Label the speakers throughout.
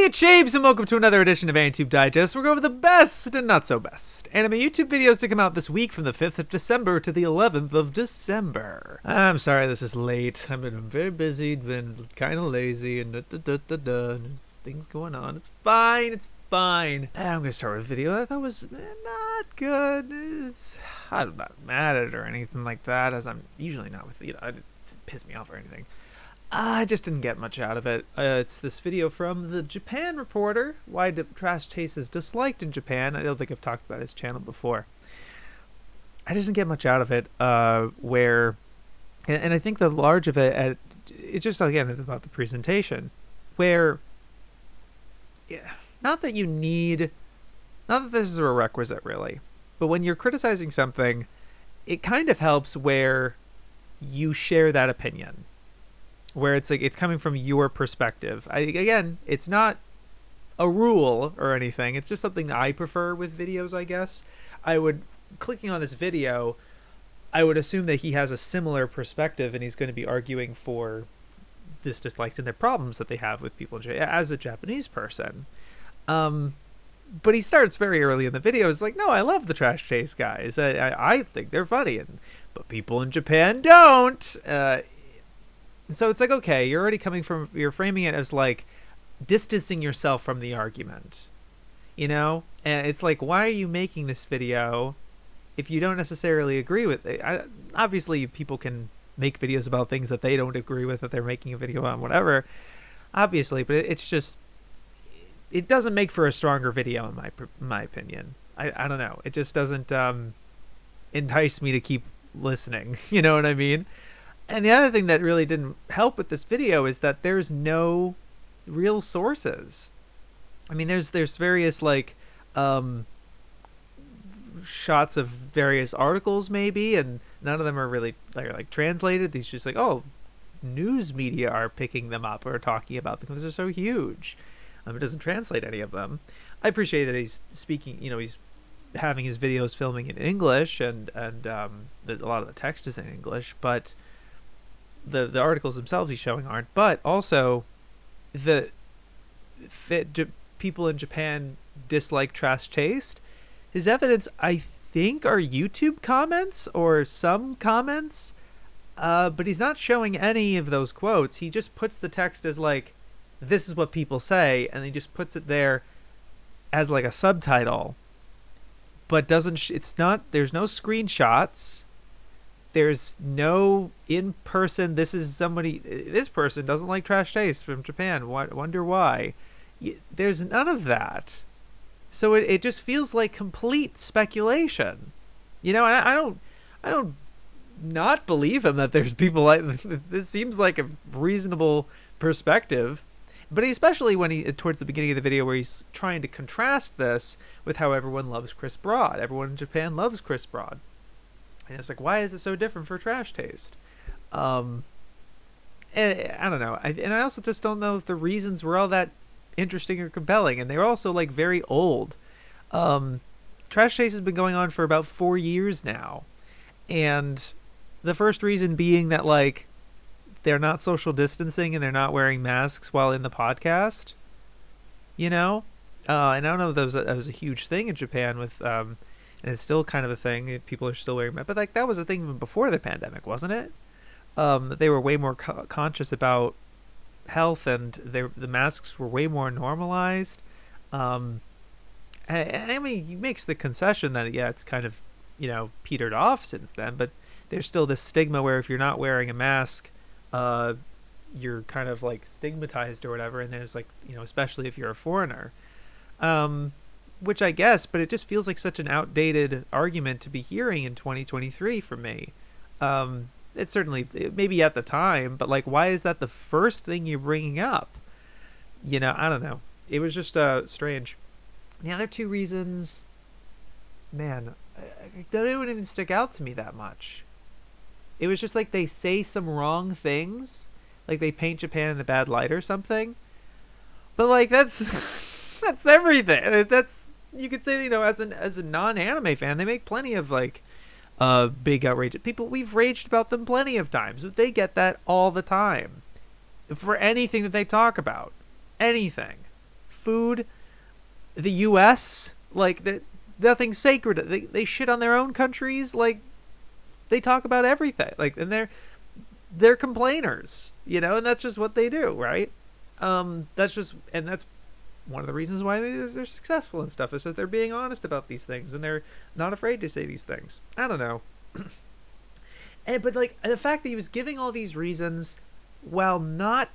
Speaker 1: it's Shabes, and welcome to another edition of AniTube Digest. We're going over the best and not so best anime YouTube videos to come out this week from the 5th of December to the 11th of December. I'm sorry this is late. I've been very busy, been kind of lazy, and there's things going on. It's fine, it's fine. I'm going to start with a video I thought was not good. I'm not mad at it or anything like that, as I'm usually not with, it didn't piss me off or anything. I just didn't get much out of it. It's this video from the Japan Reporter, Why Trash Taste is Disliked in Japan. I don't think I've talked about his channel before. I just didn't get much out of it, and I think the large of it, it's just, again, it's about the presentation, where, yeah, not that this is a requisite, really, but when you're criticizing something, it kind of helps where you share that opinion. Where it's like it's coming from your perspective. Again, it's not a rule or anything. It's just something that I prefer with videos, I guess. Clicking on this video, I would assume that he has a similar perspective and he's going to be arguing for this dislikes and their problems that they have with people as a Japanese person. But he starts very early in the video. It's like, no, I love the Trash Taste guys. I think they're funny, but people in Japan don't. So it's like, okay, you're framing it as like distancing yourself from the argument, and it's like, why are you making this video if you don't necessarily agree with it? Obviously people can make videos about things that they don't agree with, that they're making a video on, whatever, obviously, but it's just, it doesn't make for a stronger video in my opinion. I don't know. It just doesn't entice me to keep listening. You know what I mean? And the other thing that really didn't help with this video is that there's no real sources. I mean, there's various shots of various articles maybe, and none of them are really like translated. These just like, oh, news media are picking them up or talking about them because they're so huge. It doesn't translate any of them. I appreciate that he's speaking, he's having his videos filming in English, and a lot of the text is in English, but the articles themselves he's showing aren't. But also, people in Japan dislike Trash Taste. His evidence, I think, are YouTube comments or some comments, but he's not showing any of those quotes. He just puts the text as like, this is what people say, and he just puts it there as like a subtitle, but there's no screenshots. There's no in-person, this person doesn't like Trash Taste from Japan, wonder why. There's none of that. So it just feels like complete speculation. I don't not believe him that there's people like this. Seems like a reasonable perspective. But especially when towards the beginning of the video, where he's trying to contrast this with how everyone loves Chris Broad. Everyone in Japan loves Chris Broad. And it's like, why is it so different for Trash Taste? And I don't know. And I also just don't know if the reasons were all that interesting or compelling. And they were also like very old. Trash Taste has been going on for about 4 years now. And the first reason being that like they're not social distancing and they're not wearing masks while in the podcast. And I don't know if that was a huge thing in Japan with and it's still kind of a thing. People are still wearing masks. But that was a thing even before the pandemic, wasn't it? They were way more conscious about health, and the masks were way more normalized. I mean, he makes the concession that, yeah, it's kind of, petered off since then. But there's still this stigma where if you're not wearing a mask, you're kind of like stigmatized or whatever. And there's like, especially if you're a foreigner. Which I guess, but it just feels like such an outdated argument to be hearing in 2023 for me. It's certainly, maybe at the time, but like, why is that the first thing you're bringing up? I don't know. It was just strange. The other two reasons, man, they didn't even stick out to me that much. It was just like they say some wrong things, like they paint Japan in a bad light or something. But like that's everything. You could say, as a non-anime fan, they make plenty of like big outrageous people. We've raged about them plenty of times, but they get that all the time for anything that they talk about. Anything. food. The U.S., like, nothing's sacred. They shit on their own countries. Like, they talk about everything. Like, and they're complainers, you know, and that's just what they do, right? That's one of the reasons why they're successful and stuff, is that they're being honest about these things and they're not afraid to say these things. I don't know. But like, the fact that he was giving all these reasons while not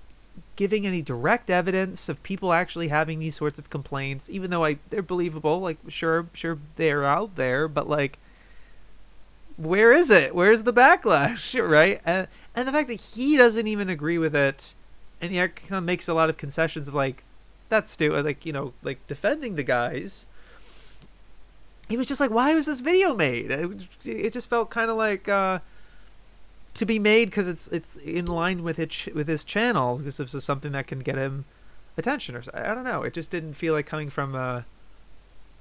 Speaker 1: giving any direct evidence of people actually having these sorts of complaints, even though they're believable, like, sure they're out there, but like, where is it? Where's the backlash, right? And the fact that he doesn't even agree with it, and he kind of makes a lot of concessions of like, that's stupid, like, you know, like defending the guys. He was just like, why was this video made? It just felt kind of like to be made because it's in line with his channel, because this is something that can get him attention, or I don't know. It just didn't feel like coming from an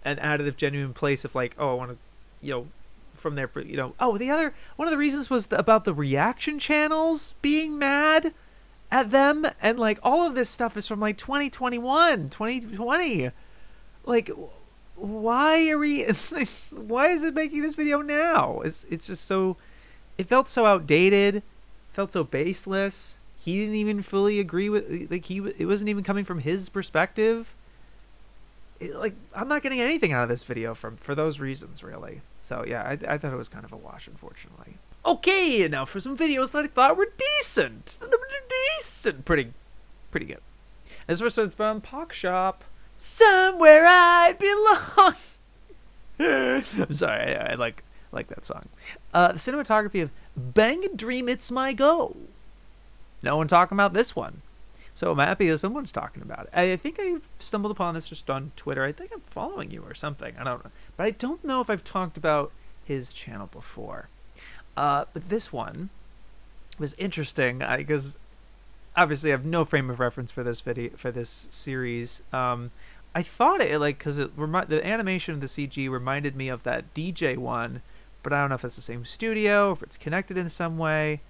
Speaker 1: additive, genuine place of like, oh, I want to, you know, from there, you know. Oh, one of the reasons was about the reaction channels being mad at them, and like all of this stuff is from like 2021, 2020. Like, why are we why is it making this video now? It's just so, it felt so outdated, felt so baseless. He didn't even fully agree with, like, it wasn't even coming from his perspective. Like, I'm not getting anything out of this video for those reasons, really. So yeah, I thought it was kind of a wash, unfortunately. Okay, now for some videos that I thought were decent. Pretty good. This was from Paukshop. Somewhere I Belong. I'm sorry, I like that song. The cinematography of Bang and Dream It's My Go. No one talking about this one. So I'm happy that someone's talking about it. I think I stumbled upon this just on Twitter. I think I'm following you or something. I don't know. But I don't know if I've talked about his channel before. But this one was interesting because obviously I have no frame of reference for this video, for this series. I thought it, like, because the animation of the CG reminded me of that DJ one, but I don't know if it's the same studio, if it's connected in some way.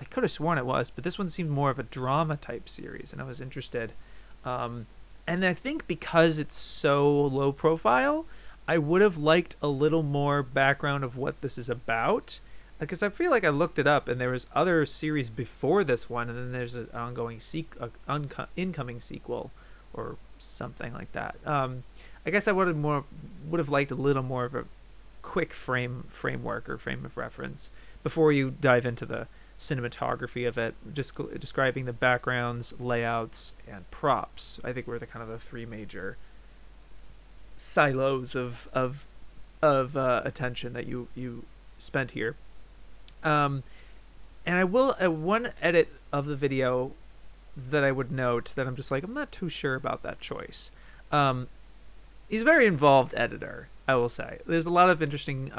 Speaker 1: I could have sworn it was, but this one seemed more of a drama type series, and I was interested. And I think because it's so low profile, I would have liked a little more background of what this is about, because I feel like I looked it up and there was other series before this one, and then there's an ongoing incoming sequel or something like that. I guess I would have liked a little more of a quick framework or frame of reference before you dive into the cinematography of it, just describing the backgrounds, layouts, and props. I think were the kind of the three major silos of attention that you spent here. And I will one edit of the video that I would note that I'm just like, I'm not too sure about that choice. He's a very involved editor, I will say. There's a lot of interesting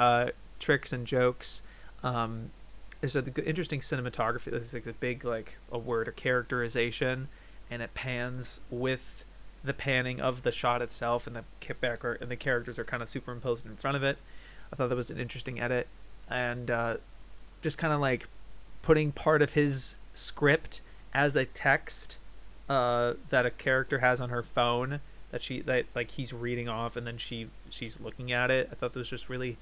Speaker 1: tricks and jokes. There's an interesting cinematography. There's like a big, like, a word, a characterization, and it pans with the panning of the shot itself, and the characters are kind of superimposed in front of it. I thought that was an interesting edit, and just kind of like putting part of his script as a text that a character has on her phone that like he's reading off, and then she's looking at it. I thought that was just really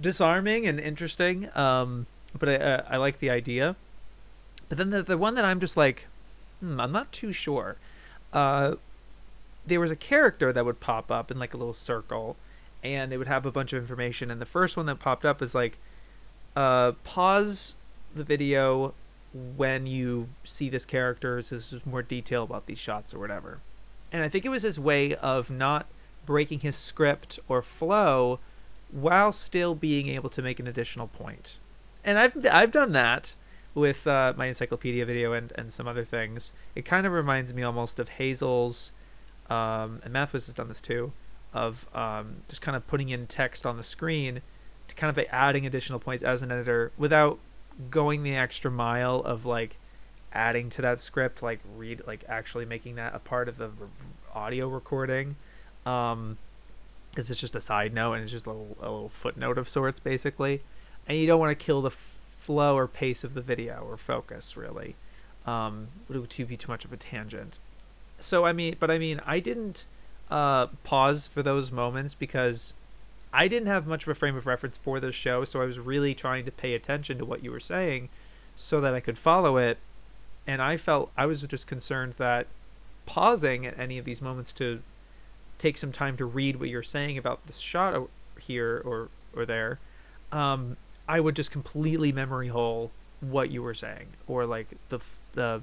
Speaker 1: disarming and interesting, but I like the idea. But then the one that I'm just like, I'm not too sure. There was a character that would pop up in like a little circle, and it would have a bunch of information, and the first one that popped up is like, pause the video when you see this character, so this is more detail about these shots or whatever. And I think it was his way of not breaking his script or flow while still being able to make an additional point. And I've done that with my encyclopedia video and some other things. It kind of reminds me almost of Hazel's, and Mathwis has done this too, of just kind of putting in text on the screen to kind of adding additional points as an editor without going the extra mile of like adding to that script, like actually making that a part of the audio recording. Because it's just a side note and it's just a little footnote of sorts, basically. And you don't want to kill the flow or pace of the video or focus, really. It would be too much of a tangent. So I didn't pause for those moments because I didn't have much of a frame of reference for this show, so I was really trying to pay attention to what you were saying so that I could follow it. And I was just concerned that pausing at any of these moments to take some time to read what you're saying about this shot here or there, I would just completely memory hole what you were saying, or like the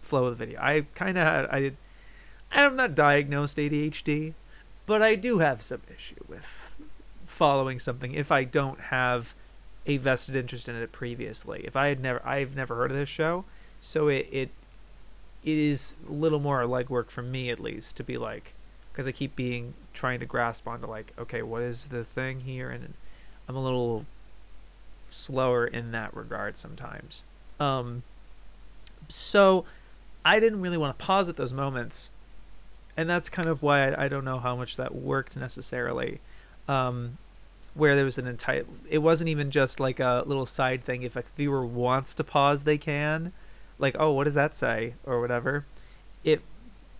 Speaker 1: flow of the video. I'm not diagnosed ADHD, but I do have some issue with following something if I don't have a vested interest in it previously. I've never heard of this show, so it is a little more legwork for me, at least, to be like, because I keep trying to grasp onto like, okay, what is the thing here, and I'm a little slower in that regard sometimes. So I didn't really want to pause at those moments, and that's kind of why I don't know how much that worked necessarily. Where there was it wasn't even just like a little side thing. If a viewer wants to pause, they can, like, oh, what does that say, or whatever.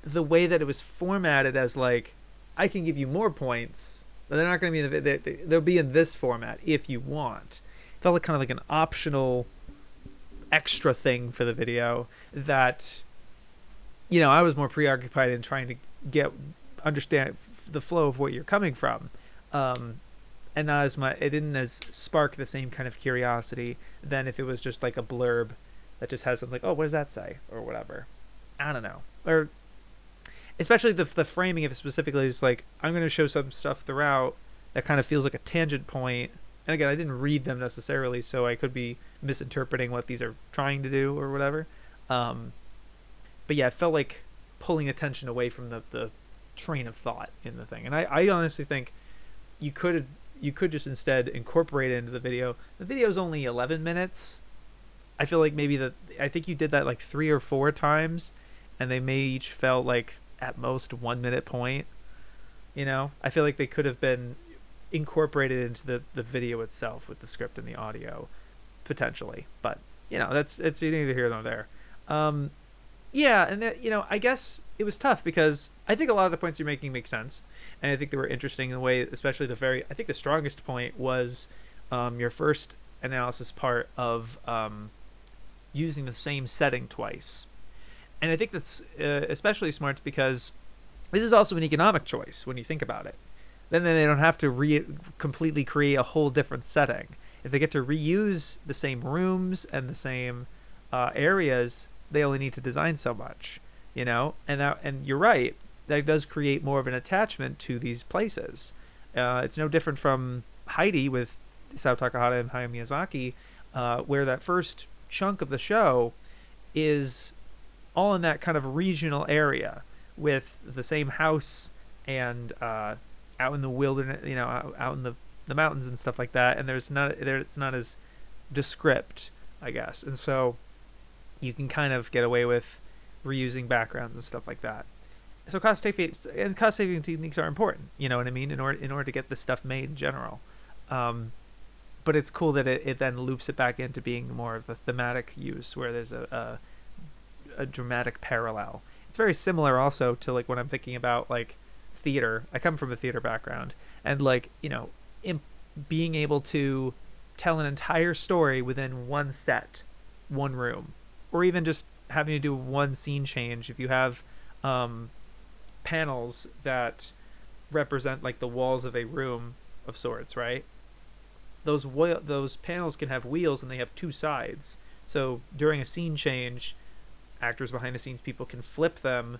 Speaker 1: The way that it was formatted as like, I can give you more points, but they're not going to be they'll be in this format if you want. It felt like kind of like an optional extra thing for the video that, I was more preoccupied in trying to understand the flow of what you're coming from. And not as much, it didn't as spark the same kind of curiosity than if it was just like a blurb that just has something like, oh, what does that say, or whatever. I don't know. Or especially the framing of it specifically is like, I'm going to show some stuff throughout that kind of feels like a tangent point. And again, I didn't read them necessarily, so I could be misinterpreting what these are trying to do or whatever. But yeah, it felt like pulling attention away from the train of thought in the thing. And I honestly think you could just instead incorporate it into the video. The video is only 11 minutes. I feel like I think you did that like 3 or 4 times, and they may each felt like at most 1 minute point. I feel like they could have been incorporated into the video itself with the script and the audio potentially, but it's neither here nor there. Yeah, and that, I guess it was tough because I think a lot of the points you're making make sense, and I think they were interesting in the way, especially I think the strongest point was your first analysis part of using the same setting twice. And I think that's especially smart because this is also an economic choice when you think about it. Then they don't have to completely create a whole different setting. If they get to reuse the same rooms and the same areas, they only need to design so much, and you're right, that does create more of an attachment to these places. It's no different from Heidi with Isao Takahata and Hayao Miyazaki, where that first chunk of the show is all in that kind of regional area with the same house and out in the wilderness, out in the mountains and stuff like that, and it's not as descript, I guess, and so you can kind of get away with reusing backgrounds and stuff like that. So cost saving techniques are important, you know what I mean, in order to get this stuff made in general. But it's cool that it then loops it back into being more of a thematic use where there's a dramatic parallel. It's very similar also to like when I'm thinking about like theater. I come from a theater background, and like, being able to tell an entire story within one set, one room, or even just having to do one scene change. If you have panels that represent like the walls of a room of sorts, right? Those panels can have wheels, and they have 2 sides. So during a scene change, actors behind the scenes people can flip them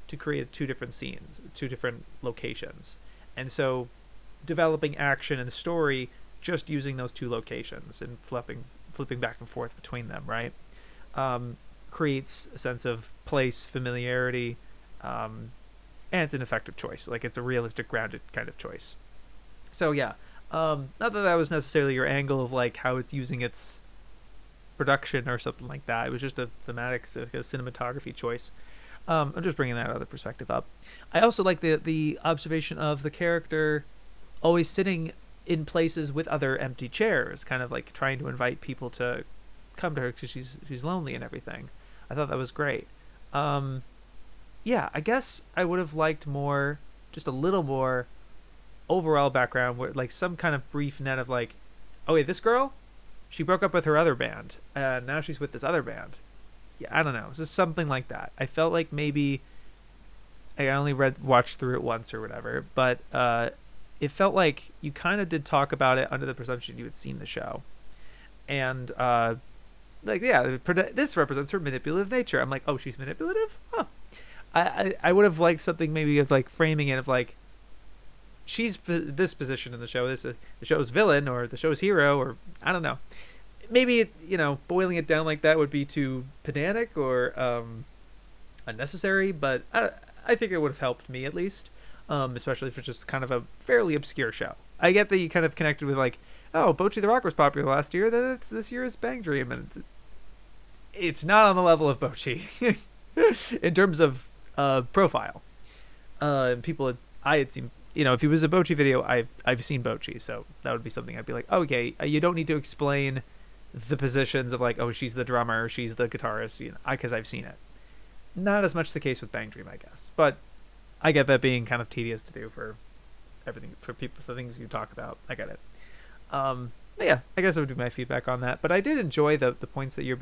Speaker 1: to create 2 different scenes, 2 different locations. And so developing action and story just using those 2 locations and flipping back and forth between them, right? Creates a sense of place, familiarity, and it's an effective choice. Like, it's a realistic, grounded kind of choice. So yeah, not that was necessarily your angle of like how it's using its production or something like that. It was just a thematic, a cinematography choice. I'm just bringing that other perspective up. I also like the observation of the character always sitting in places with other empty chairs, kind of like trying to invite people to come to her because she's lonely and everything. I thought that was great. yeah, I guess I would have liked more, just a little more overall background, where like some kind of brief net of like, oh wait, this girl, she broke up with her other band, and now she's with this other band. Yeah, I don't know. It's just something like that. I felt like maybe I only watched through it once or whatever, but it felt like you kind of did talk about it under the presumption you had seen the show, and like yeah, this represents her manipulative nature. I'm like, oh, she's manipulative, huh? I would have liked something maybe of like framing it of like she's this position in the show, this the show's villain or the show's hero, or I don't know. Maybe boiling it down like that would be too pedantic or unnecessary, but I think it would have helped me at least, especially if it's just kind of a fairly obscure show. I get that you kind of connected with like, oh, Bocchi the Rock was popular last year, then this year is Bang Dream, and it's not on the level of Bocchi in terms of profile. People I had seen, if it was a Bocchi video, I've seen Bocchi, so that would be something I'd be like, okay, you don't need to explain the positions of like, oh, she's the drummer, she's the guitarist, because I've seen it. Not as much the case with Bang Dream, I guess, but I get that being kind of tedious to do for everything, for people, for things you talk about. I get it. Yeah, I guess that would be my feedback on that. But I did enjoy the points that you're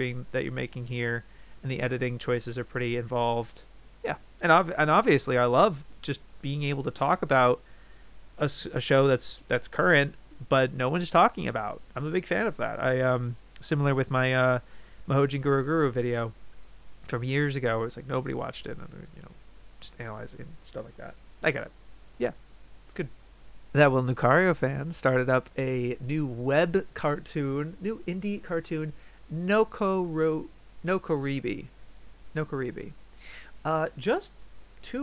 Speaker 1: making here, and the editing choices are pretty involved. Yeah, and obviously I love just being able to talk about a show that's current, but no one's talking about. I'm a big fan of that. I similar with my Mahojin Guru Guru video from years ago. It was like nobody watched it, and just analyzing and stuff like that. I get it. Yeah, it's good. ThatOneLucarioFan started up a new web cartoon, new indie cartoon, Nokoribi. Just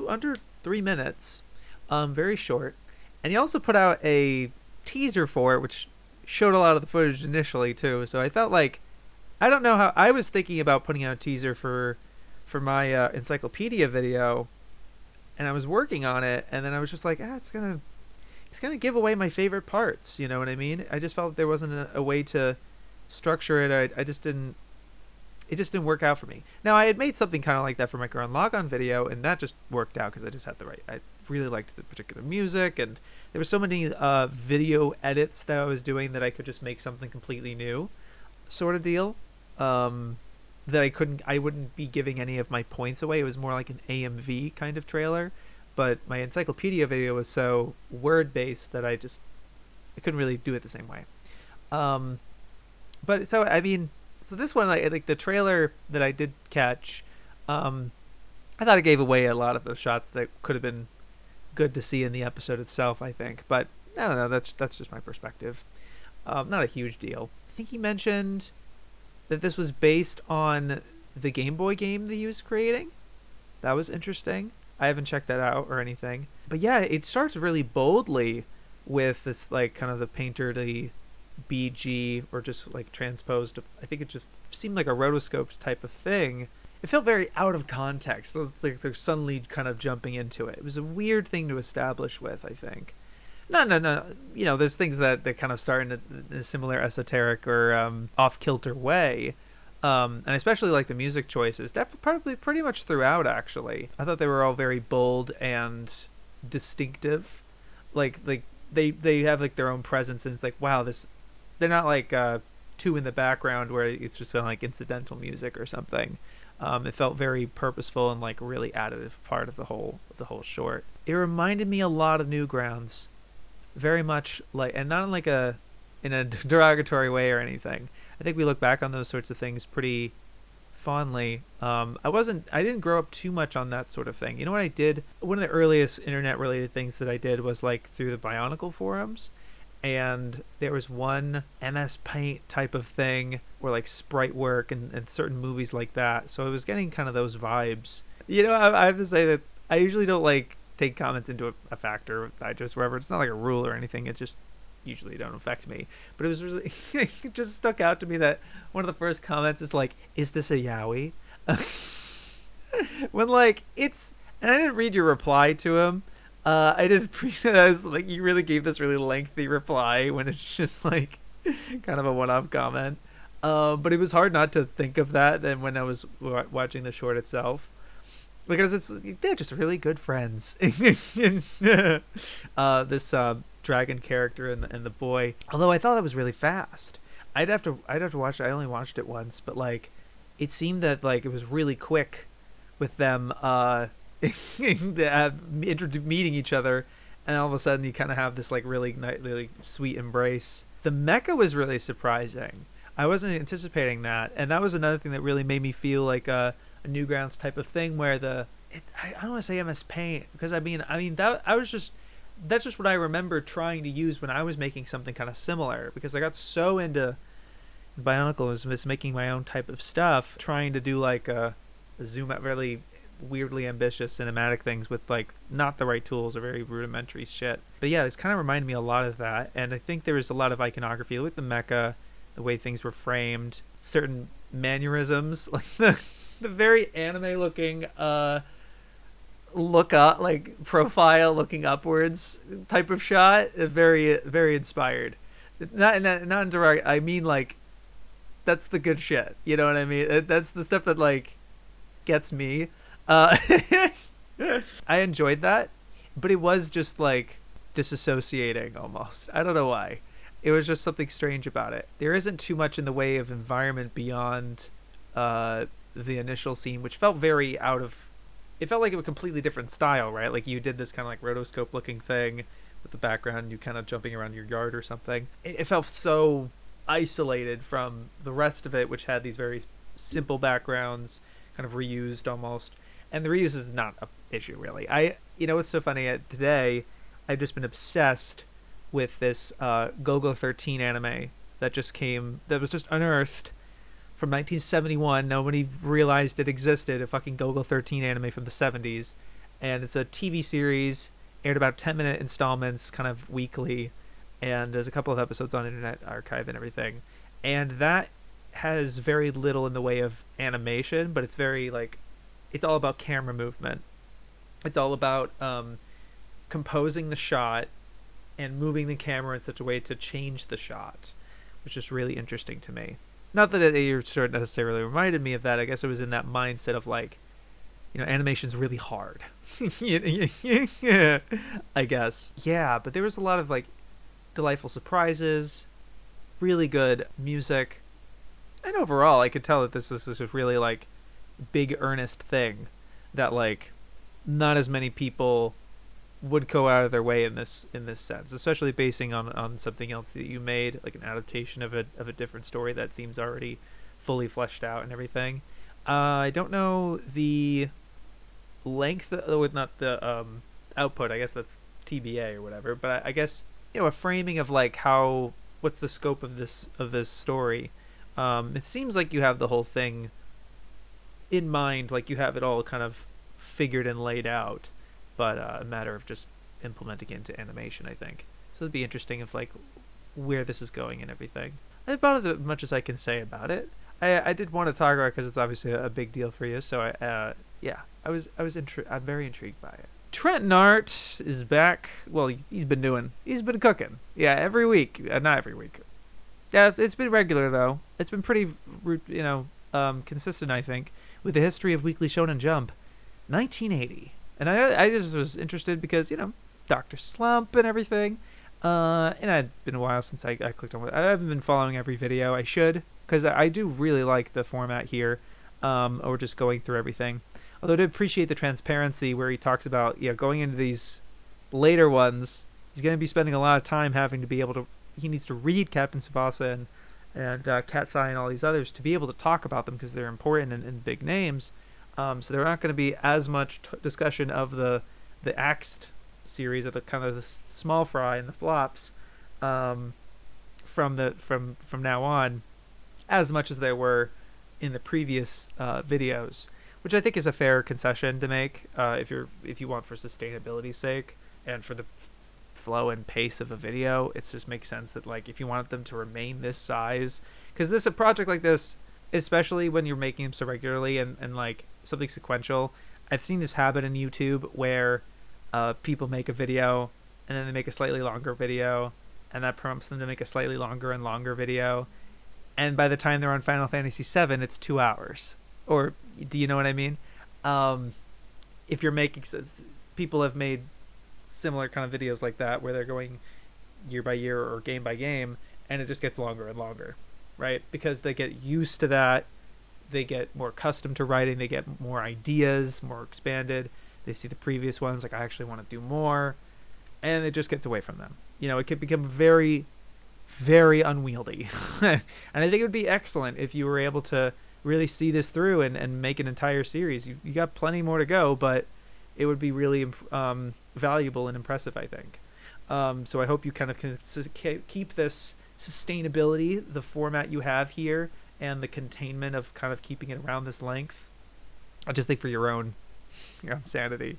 Speaker 1: under 3 minutes, very short. And he also put out a teaser for it, which showed a lot of the footage initially too. So I felt like, I don't know how, I was thinking about putting out a teaser for my encyclopedia video, and I was working on it, and then I was just like, it's gonna give away my favorite parts. You know what I mean? I just felt there wasn't a way to structure it. It just didn't work out for me. Now, I had made something kind of like that for my Gurren Lagann video, and that just worked out because I just had I really liked the particular music, and there were so many video edits that I was doing that I could just make something completely new, sort of deal. That I wouldn't be giving any of my points away. It was more like an AMV kind of trailer, but my encyclopedia video was so word-based that I couldn't really do it the same way. But so, I mean, so this one, like the trailer that I did catch, I thought it gave away a lot of the shots that could have been good to see in the episode itself, I think. But I don't know, that's just my perspective. Not a huge deal. I think he mentioned that this was based on the Game Boy game that he was creating. That was interesting. I haven't checked that out or anything. But yeah, it starts really boldly with this like kind of the painterly BG, or just like transposed. I think it just seemed like a rotoscoped type of thing. It felt very out of context. It was like they're suddenly kind of jumping into it. It was a weird thing to establish with, I think. No. There's things that kind of start in a similar esoteric or off-kilter way. And especially like the music choices, probably pretty much throughout, actually. I thought they were all very bold and distinctive. Like they have like their own presence, and it's like, wow, they're not like two in the background where it's just like incidental music or something. It felt very purposeful and like really additive part of the whole short. It reminded me a lot of Newgrounds, very much like, and not in a derogatory way or anything. I think we look back on those sorts of things pretty fondly. I didn't grow up too much on that sort of thing. You know what I did? One of the earliest internet related things that I did was like through the Bionicle forums. And there was one MS Paint type of thing, or like sprite work and certain movies like that. So I was getting kind of those vibes. I have to say that I usually don't like take comments into a factor. I just, wherever, it's not like a rule or anything. It just usually don't affect me. But it was really, it just stuck out to me that one of the first comments is like, "Is this a yaoi?" When like and I didn't read your reply to him. I did appreciate that. Like, you really gave this really lengthy reply when it's just like kind of a one-off comment. But it was hard not to think of that then when I was watching the short itself. because they're just really good friends. This dragon character and the boy. Although I thought it was really fast. I'd have to watch it. I only watched it once, but like, it seemed that like it was really quick with them meeting each other, and all of a sudden you kind of have this like really sweet embrace. The mecha was really surprising. I wasn't anticipating that, and that was another thing that really made me feel like a Newgrounds type of thing, where I don't want to say MS Paint, because I mean that's just what I remember trying to use when I was making something kind of similar, because I got so into Bionicle was making my own type of stuff, trying to do like a zoom out, really weirdly ambitious cinematic things with like not the right tools or very rudimentary shit. But yeah, it's kind of reminded me a lot of that, and I think there was a lot of iconography with the mecha, the way things were framed, certain mannerisms, like the very anime looking look up, like profile looking upwards type of shot. Very inspired. Not in direct, I mean like that's the good shit, you know what I mean? That's the stuff that like gets me. I enjoyed that, but it was just like disassociating almost. I don't know why. It was just something strange about it. There isn't too much in the way of environment beyond the initial scene, which felt very out of... It felt like it was a completely different style, right? Like you did this kind of like rotoscope looking thing with the background, you kind of jumping around your yard or something. It felt so isolated from the rest of it, which had these very simple backgrounds, kind of reused almost. And the reuse is not an issue, really. What's so funny? Today, I've just been obsessed with this Golgo 13 anime that was just unearthed from 1971. Nobody realized it existed, a fucking Golgo 13 anime from the 70s. And it's a TV series, aired about 10-minute installments, kind of weekly. And there's a couple of episodes on Internet Archive and everything. And that has very little in the way of animation, but it's very like... It's all about camera movement. It's all about composing the shot and moving the camera in such a way to change the shot, which is really interesting to me. Not that it sort of necessarily reminded me of that. I guess it was in that mindset of like, animation's really hard. I guess. Yeah, but there was a lot of like delightful surprises, really good music, and overall I could tell that this is a really like big earnest thing that like not as many people would go out of their way in this sense, especially basing on something else that you made, like an adaptation of a different story that seems already fully fleshed out and everything. I don't know the length with not the output, I guess that's TBA or whatever, but I guess a framing of like what's the scope of this story. It seems like you have the whole thing in mind, like you have it all kind of figured and laid out, but a matter of just implementing it into animation, I think. So it'd be interesting if like where this is going and everything. That's about as much as I can say about it. I did want to talk about it because it's obviously a big deal for you. So I'm very intrigued by it. TrentinArt is back. Well, he's been cooking. Yeah, every week. Not every week. Yeah, it's been regular though. It's been pretty, consistent, I think, with the history of Weekly Shonen Jump, 1980. And I just was interested because, Dr. Slump and everything. And it had been a while since I clicked on it. I haven't been following every video. I should, because I do really like the format here, or just going through everything. Although I did appreciate the transparency where he talks about, going into these later ones, he's going to be spending a lot of time having to be able to, he needs to read Captain Tsubasa and Katsai and all these others to be able to talk about them because they're important and big names. So there not going to be as much discussion of the Axed series, of the kind of the small fry and the flops, from now on, as much as there were in the previous videos, which I think is a fair concession to make if you want, for sustainability's sake and for the flow and pace of a video. It just makes sense that like if you want them to remain this size, because a project like this, especially when you're making them so regularly and like something sequential, I've seen this habit in YouTube where people make a video and then they make a slightly longer video, and that prompts them to make a slightly longer and longer video, and by the time they're on Final Fantasy VII, it's 2 hours. Or do you know what I mean? if you're making sense, people have made similar kind of videos like that where they're going year by year or game by game, and it just gets longer and longer, right? Because they get used to that, they get more accustomed to writing, they get more ideas, more expanded. They see the previous ones like, I actually want to do more, and it just gets away from them. You know, it could become very, very unwieldy. And I think it would be excellent if you were able to really see this through and make an entire series. You got plenty more to go, but it would be really valuable and impressive, I think. So I hope you kind of can keep this sustainability, the format you have here, and the containment of kind of keeping it around this length. I just think for your own sanity.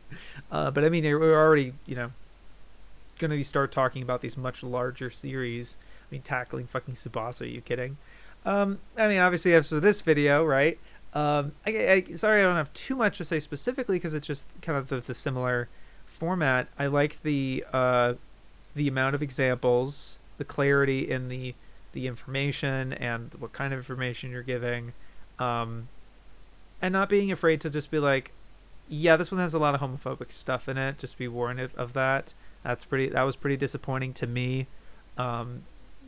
Speaker 1: But I mean, we're already, going to start talking about these much larger series. I mean, tackling fucking Tsubasa, are you kidding? I mean, obviously, as for this video, right? Sorry, I don't have too much to say specifically because it's just kind of the similar format. I like the amount of examples, the clarity in the information and what kind of information you're giving, and not being afraid to just be like, yeah, this one has a lot of homophobic stuff in it. Just be warned of that. That was pretty disappointing to me.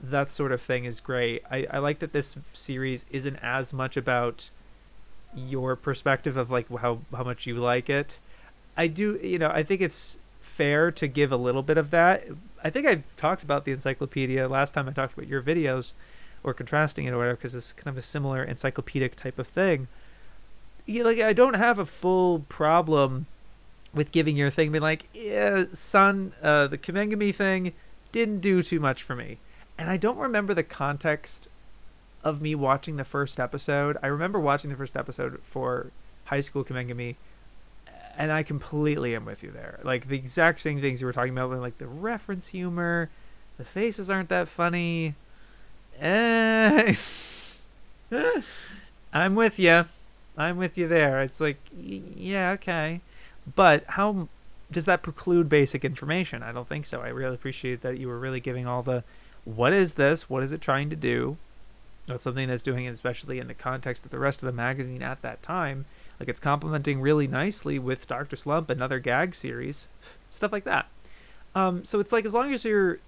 Speaker 1: That sort of thing is great. I like that this series isn't as much about your perspective of like how much you like it. I think it's fair to give a little bit of that. I think I've talked about the encyclopedia last time I talked about your videos or contrasting it or whatever, because it's kind of a similar encyclopedic type of thing. I don't have a full problem with giving your thing, being like, yeah, son, the Kamengami thing didn't do too much for me. And I don't remember the context of me watching the first episode. I remember watching the first episode for High School Kamengami, and I completely am with you there. Like, the exact same things you were talking about, like the reference humor, the faces aren't that funny. I'm with you. I'm with you there. It's like, yeah, okay. But how does that preclude basic information? I don't think so. I really appreciate that you were really giving all the, what is this? What is it trying to do? That's something that's doing it, especially in the context of the rest of the magazine at that time. Like, it's complementing really nicely with Dr. Slump, another gag series, stuff like that. So it's like, as long as your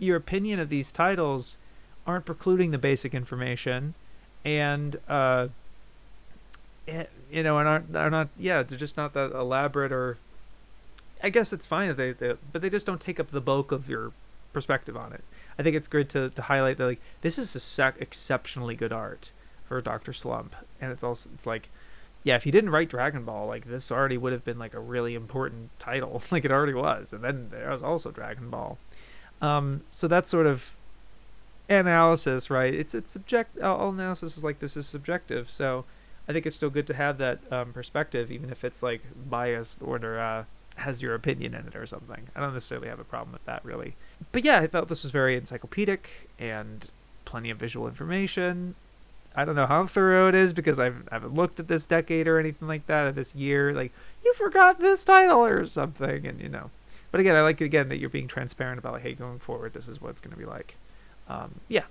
Speaker 1: opinion of these titles aren't precluding the basic information, and and are not, they're just not that elaborate, or I guess it's fine if but they just don't take up the bulk of your perspective on it. I think it's good to highlight that, like, this is exceptionally good art for Dr. Slump, and it's like, yeah, if he didn't write Dragon Ball, like, this already would have been like a really important title, like it already was, and then there was also Dragon Ball. So that sort of analysis, right? It's subject. All analysis is like, this is subjective, so I think it's still good to have that perspective, even if it's like biased or has your opinion in it or something. I don't necessarily have a problem with that, really. But yeah, I felt this was very encyclopedic and plenty of visual information. I don't know how thorough it is because I haven't looked at this decade or anything like that, or this year. Like, you forgot this title or something, and But again, I like that you're being transparent about, like, hey, going forward, this is what it's going to be like. Yeah,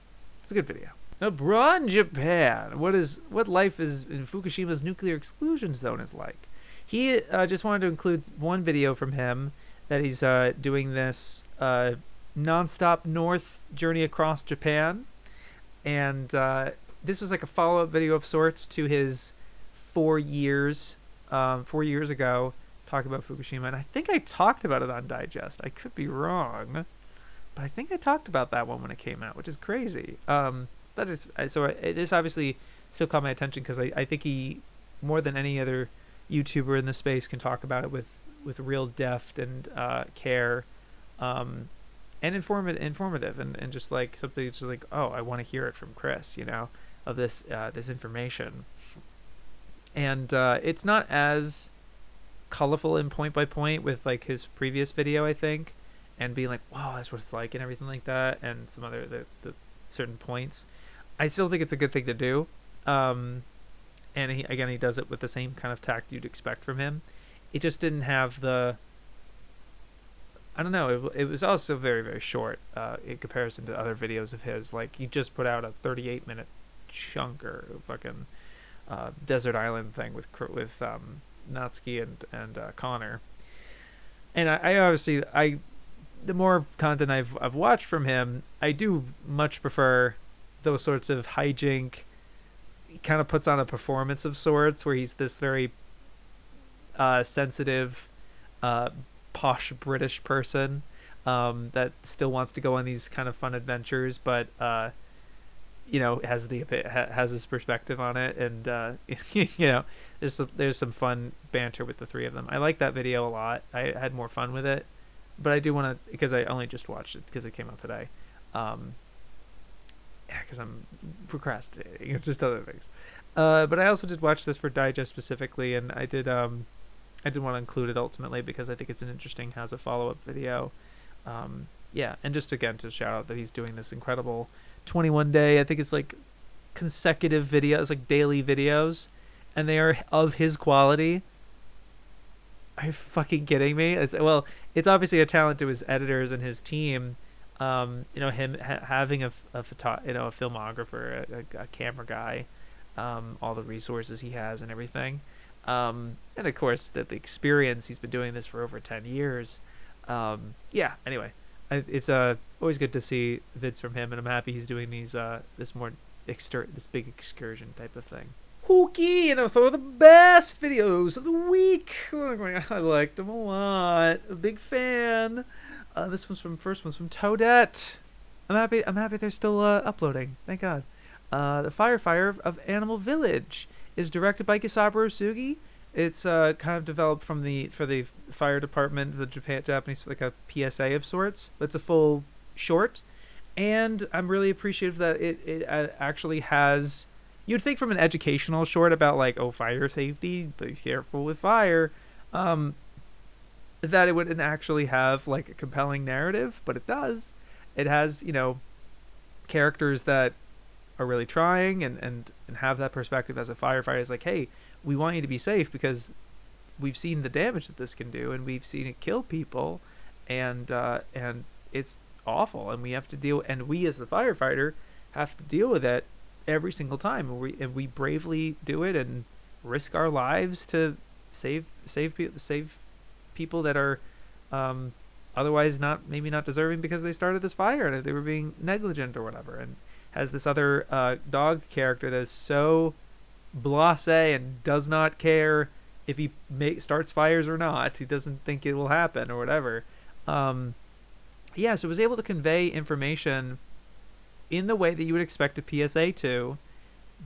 Speaker 1: it's a good video. Abroad in Japan, what life is in Fukushima's nuclear exclusion zone is like. He just wanted to include one video from him that he's doing this non-stop north journey across Japan, and this was like a follow-up video of sorts to his 4 years ago, talking about Fukushima, and I think I talked about it on Digest. I could be wrong, but I think I talked about that one when it came out, which is crazy. This obviously still caught my attention because I think he, more than any other YouTuber in the space, can talk about it with real depth and care, and informative, and just like something just like, oh, I want to hear it from Chris, of this information. And it's not as colorful in point by point with like his previous video, I think, and being like, wow, that's what it's like and everything like that, and some other the certain points. I still think it's a good thing to do. And he does it with the same kind of tact you'd expect from him. It just didn't have the, I don't know, it was also very, very short in comparison to other videos of his. Like, he just put out a 38-minute chunker fucking desert island thing with Natsuki and Connor. And I obviously the more content I've watched from him, I do much prefer those sorts of hijink. He kind of puts on a performance of sorts where he's this very sensitive, posh British person that still wants to go on these kind of fun adventures, but has his perspective on it, and there's some fun banter with the three of them. I like that video a lot. I had more fun with it, but I do want to, because I only just watched it because it came out today. Because I'm procrastinating. It's just other things. But I also did watch this for Digest specifically, and I did want to include it ultimately because I think it's an interesting as a follow-up video. And just again to shout out that he's doing this incredible 21-day, I think it's like consecutive videos, like daily videos, and they are of his quality. Are you fucking kidding me? It's obviously a talent to his editors and his team. Him having a filmographer, a camera guy, all the resources he has and everything, and of course the experience. He's been doing this for over 10 years. Anyway, it's always good to see vids from him, and I'm happy he's doing these this big excursion type of thing. Hookie, and throw the best videos of the week. I liked them a lot. A big fan. This one's from Toadette. I'm happy they're still uploading. Thank God. The Firefire of Animal Village is directed by Kisaburo Sugi. It's kind of developed for the fire department, the Japanese, like a PSA of sorts. It's a full short, and I'm really appreciative that it actually has. You'd think from an educational short about like, fire safety, be careful with fire, that it wouldn't actually have like a compelling narrative, but it does. It has, characters that are really trying and have that perspective as a firefighter. It's like, hey, we want you to be safe because we've seen the damage that this can do, and we've seen it kill people, and it's awful, and we have to deal, and we as the firefighter have to deal with it every single time, and we bravely do it and risk our lives to save people that are otherwise not deserving because they started this fire and they were being negligent or whatever. And has this other dog character that is so blasé and does not care if he starts fires or not. He doesn't think it will happen or whatever. So it was able to convey information in the way that you would expect a PSA to,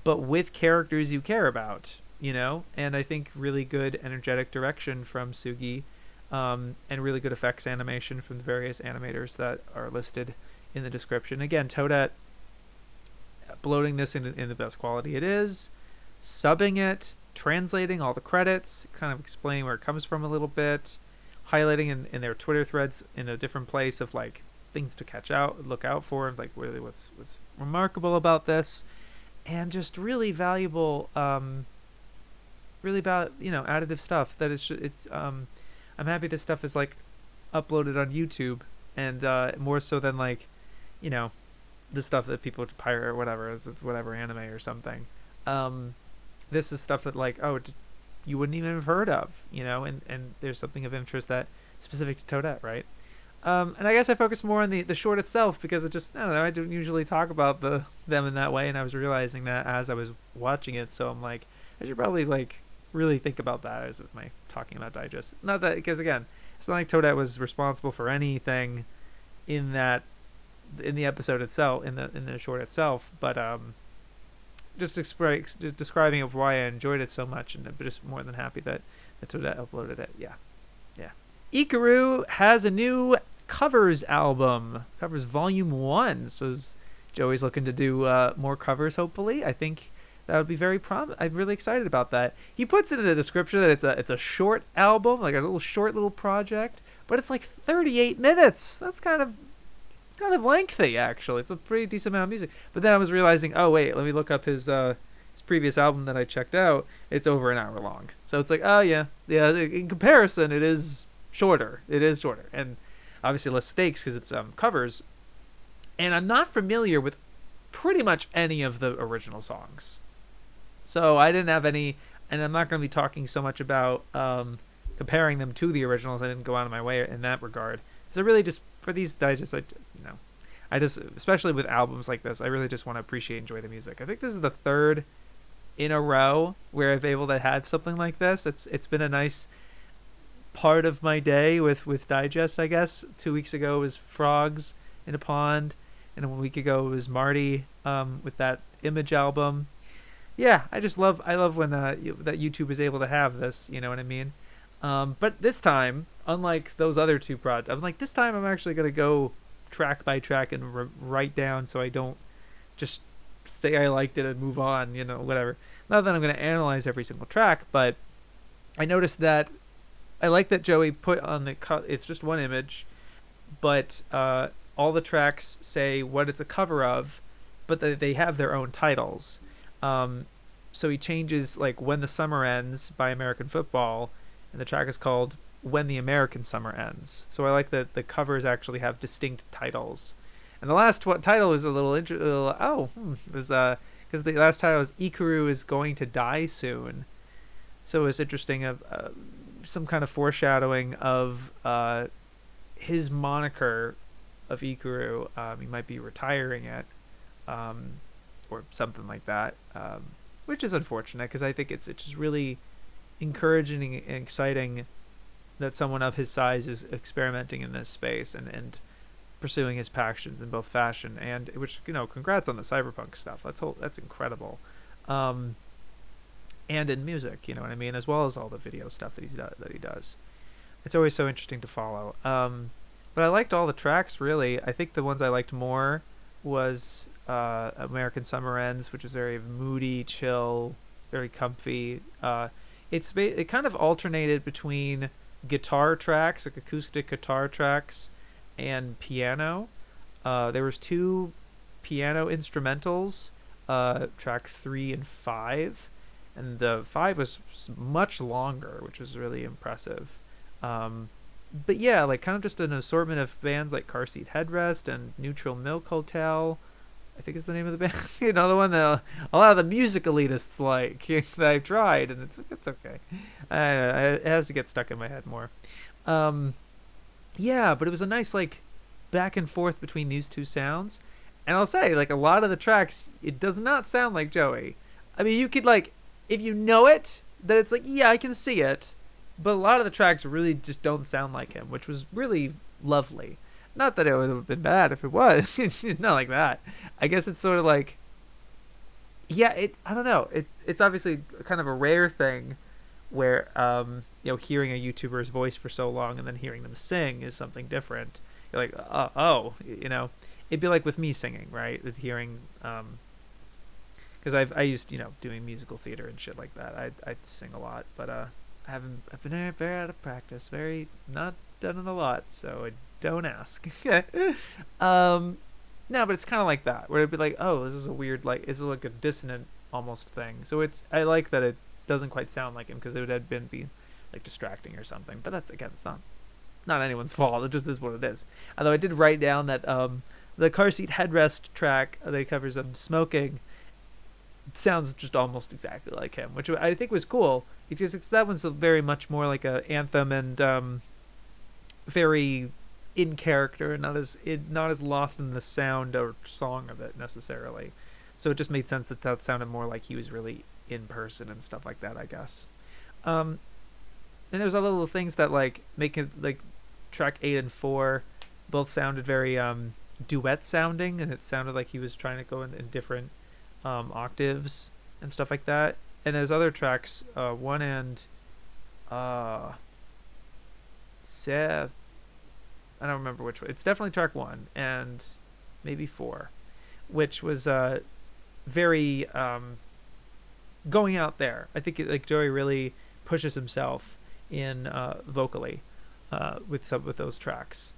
Speaker 1: but with characters you care about, and I think really good energetic direction from Sugi, and really good effects animation from the various animators that are listed in the description. Again, Toadette uploading this in the best quality it is, subbing it, translating all the credits, kind of explaining where it comes from a little bit, highlighting in their Twitter threads in a different place of like things to look out for, like really what's remarkable about this, and just really valuable, really about additive stuff that it's I'm happy this stuff is like uploaded on YouTube, and more so than like the stuff that people pirate or whatever anime or something. This is stuff that like you wouldn't even have heard of, and there's something of interest that specific to Toadette, right? And I guess I focus more on the short itself because it just, I don't know, I don't usually talk about them in that way, and I was realizing that as I was watching it, so I'm like, I should probably like really think about that as with my talking about Digest. Not that, because again, it's not like Toadette was responsible for anything in the episode itself, in the short itself, but just describing of why I enjoyed it so much, and I'm just more than happy that Toadette uploaded it. Yeah. Ikaru has a new covers album, covers volume 1. So Joey's looking to do more covers, hopefully. I think that would be very I'm really excited about that. He puts it in the description that it's a short album, like a short little project, but it's like 38 minutes. That's kind of lengthy, actually. It's a pretty decent amount of music. But then I was realizing, oh wait, let me look up his previous album that I checked out. It's over an hour long. So it's like, oh yeah. In comparison, it is shorter. And obviously less stakes because it's covers. And I'm not familiar with pretty much any of the original songs. So I didn't have any and I'm not going to be talking so much about comparing them to the originals. I didn't go out of my way in that regard. So really, just for these digests, I just, especially with albums like this, I really just want to appreciate and enjoy the music. I think this is the third in a row where I've able to have something like this. It's been a nice part of my day with digest, I guess. 2 weeks ago was Frogs in a Pond, and a week ago it was Marty with that Image album. Yeah, I love when that YouTube is able to have this, you know what I mean? But this time, unlike those other two projects, I was like, this time I'm actually going to go track by track and write down, so I don't just say I liked it and move on, you know, whatever. Not that I'm going to analyze every single track, but I noticed that I like that Joey put on the cut, it's just one image, but all the tracks say what it's a cover of, but they have their own titles. So he changes, like, When the Summer Ends by American Football, and the track is called When the American Summer Ends. So I like that the covers actually have distinct titles. And the last title is a little it was because the last title is Ikaru is Going to Die Soon. So it's interesting of some kind of foreshadowing of his moniker of Ikaru. He might be retiring it, or something like that, which is unfortunate because I think it's just really encouraging and exciting that someone of his size is experimenting in this space and pursuing his passions in both fashion and, which, you know, congrats on the cyberpunk stuff. That's incredible. And in music, you know what I mean, as well as all the video stuff that he does. It's always so interesting to follow. But I liked all the tracks, really. I think the ones I liked more was American Summer Ends, which is very moody, chill, very comfy. It kind of alternated between guitar tracks, like acoustic guitar tracks, and piano. There was 2 piano instrumentals, track 3 and 5, and the 5 was much longer, which was really impressive. But yeah, like kind of just an assortment of bands like Car Seat Headrest and Neutral Milk Hotel, I think is the name of the band. You know, the one that a lot of the music elitists like that I've tried, and it's okay. It has to get stuck in my head more. Yeah, but it was a nice, like, back and forth between these two sounds. And I'll say, like, a lot of the tracks, it does not sound like Joey. I mean, you could, like, if you know it, then it's like, yeah, I can see it. But a lot of the tracks really just don't sound like him, which was really lovely. Not that it would have been bad if it was. Not like that. I guess it's sort of like, yeah, I don't know. It's obviously kind of a rare thing where, you know, hearing a YouTuber's voice for so long and then hearing them sing is something different. You're like, oh, you know, it'd be like with me singing, right? With hearing, because I used, you know, doing musical theater and shit like that. I'd sing a lot, but I've been very out of practice, very not done it a lot, so I don't ask. No, but it's kind of like that, where it'd be like, oh, this is a weird, like, it's like a dissonant almost thing. So I like that it doesn't quite sound like him, because it would have be like distracting or something. But that's, again, it's not anyone's fault. It just is what it is. Although I did write down that the Car Seat Headrest track that covers Smoking sounds just almost exactly like him, which I think was cool, because that one's very much more like a anthem and very in character, and not as lost in the sound or song of it necessarily. So it just made sense that sounded more like he was really in person and stuff like that, I guess. And there's other little things that like make it, like track 8 and 4 both sounded very duet sounding, and it sounded like he was trying to go in different octaves and stuff like that. And there's other tracks, 1 and Seth, I don't remember which one. It's definitely track 1 and maybe 4, which was very going out there. I think like Joey really pushes himself in vocally with those tracks,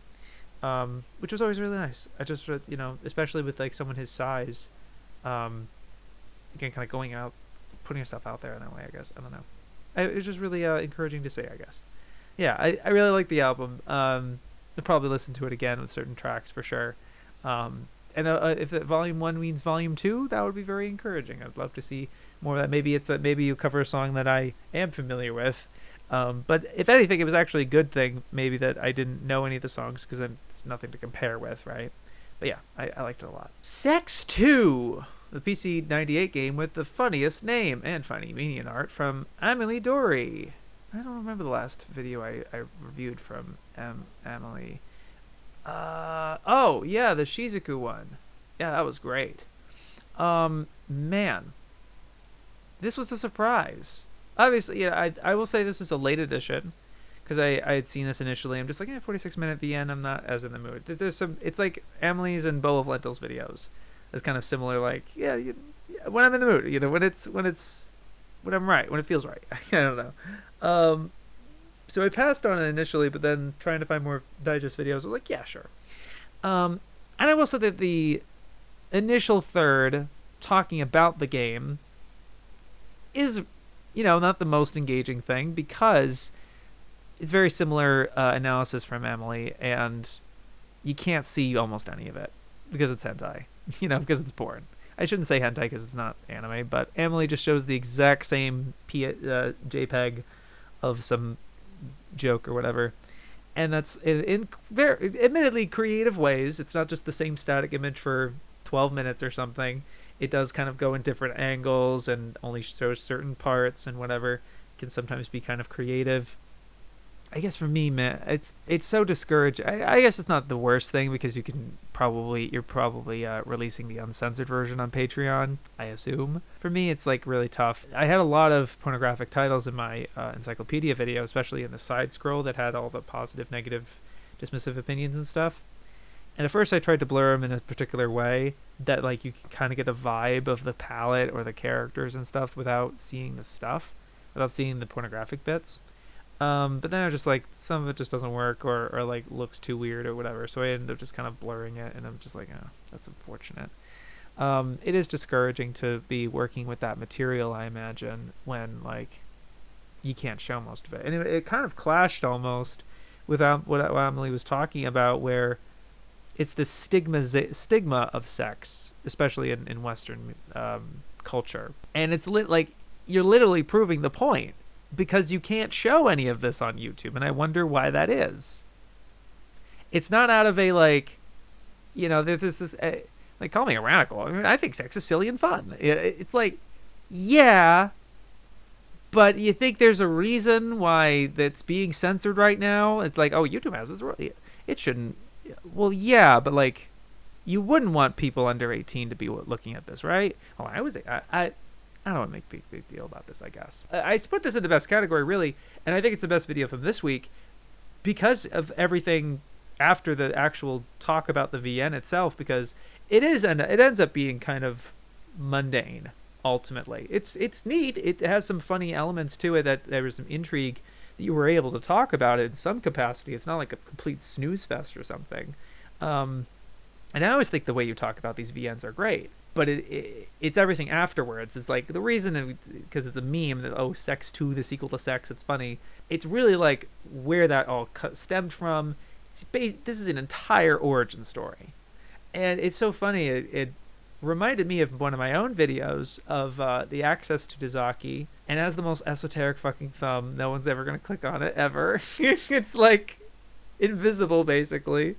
Speaker 1: which was always really nice. I just, you know, especially with like someone his size, again, kind of going out, putting yourself out there in that way, I guess. I don't know. It was just really encouraging to say, I guess. Yeah, I really like the album. I'll probably listen to it again with certain tracks for sure. And if volume 1 means volume 2, that would be very encouraging. I'd love to see more of that. Maybe you cover a song that I am familiar with. But if anything, it was actually a good thing, maybe, that I didn't know any of the songs, because then it's nothing to compare with, right? But yeah, I liked it a lot. Sex 2, the PC 98 game with the funniest name and funny minion art from Amelie Doree. I don't remember the last video I reviewed from Amelie. Oh, yeah, the Shizuku one. Yeah, that was great. Man. This was a surprise. Obviously, yeah, I will say this was a late edition, because I had seen this initially. I'm just like, 46-minute VN, I'm not as in the mood. There's some, it's like Amelie's and Bowl of Lentils videos. It's kind of similar, like, when I'm in the mood, when I'm right, when it feels right. I don't know. So I passed on it initially, but then trying to find more digest videos, I was like, yeah, sure. And I will say that the initial third, talking about the game, is, not the most engaging thing, because it's very similar analysis from Amelie, and you can't see almost any of it because it's hentai, because it's porn. I shouldn't say hentai because it's not anime, but Amelie just shows the exact same JPEG of some joke or whatever, and that's in very admittedly creative ways. It's not just the same static image for 12 minutes or something. It does kind of go in different angles and only shows certain parts and whatever. It can sometimes be kind of creative. I guess for me, man, it's so discouraging. I guess it's not the worst thing, because you're probably releasing the uncensored version on Patreon, I assume. For me, it's like really tough. I had a lot of pornographic titles in my encyclopedia video, especially in the side scroll that had all the positive, negative, dismissive opinions and stuff. And at first I tried to blur them in a particular way that, like, you can kind of get a vibe of the palette or the characters and stuff without seeing the stuff, without seeing the pornographic bits. But then I was just like, some of it just doesn't work, or like looks too weird or whatever. So I ended up just kind of blurring it, and I'm just like, oh, that's unfortunate. It is discouraging to be working with that material, I imagine, when, like, you can't show most of it. And it kind of clashed almost with what Amelie was talking about, where it's the stigma of sex, especially in Western culture. And it's like, you're literally proving the point, because you can't show any of this on YouTube, and I wonder why that is. It's not out of a, like, there's this, like, call me a radical. I mean, I think sex is silly and fun. It's like, yeah, but you think there's a reason why that's being censored right now? It's like, oh, YouTube has this, it shouldn't. Well, yeah, but, like, you wouldn't want people under 18 to be looking at this, right? Oh, I don't want to make a big deal about this, I guess. I put this in the best category, really, and I think it's the best video from this week because of everything after the actual talk about the VN itself, because it ends up being kind of mundane, ultimately. It's neat. It has some funny elements to it, that there was some intrigue that you were able to talk about it in some capacity. It's not like a complete snooze fest or something. And I always think the way you talk about these VNs are great. But it's everything afterwards. It's like the reason, because it's a meme that, oh, sex 2, the sequel to sex, it's funny. It's really like where that all stemmed from. This is an entire origin story. And it's so funny. It reminded me of one of my own videos of the access to Dazaki. And it has the most esoteric fucking thumb. No one's ever going to click on it, ever. It's like invisible, basically.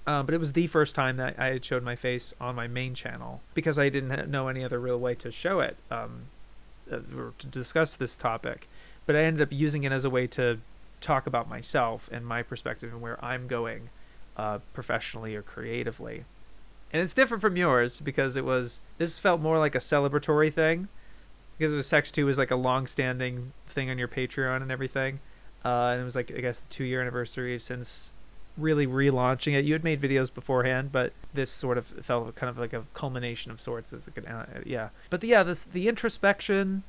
Speaker 1: But it was the first time that I had showed my face on my main channel, because I didn't know any other real way to show it, or to discuss this topic. But I ended up using it as a way to talk about myself and my perspective and where I'm going professionally or creatively. And it's different from yours, because this felt more like a celebratory thing, because it was Sex 2 was like a long-standing thing on your Patreon and everything. And it was like, I guess, the 2-year anniversary since really relaunching it. You had made videos beforehand, but this sort of felt kind of like a culmination of sorts. It's like but the introspection,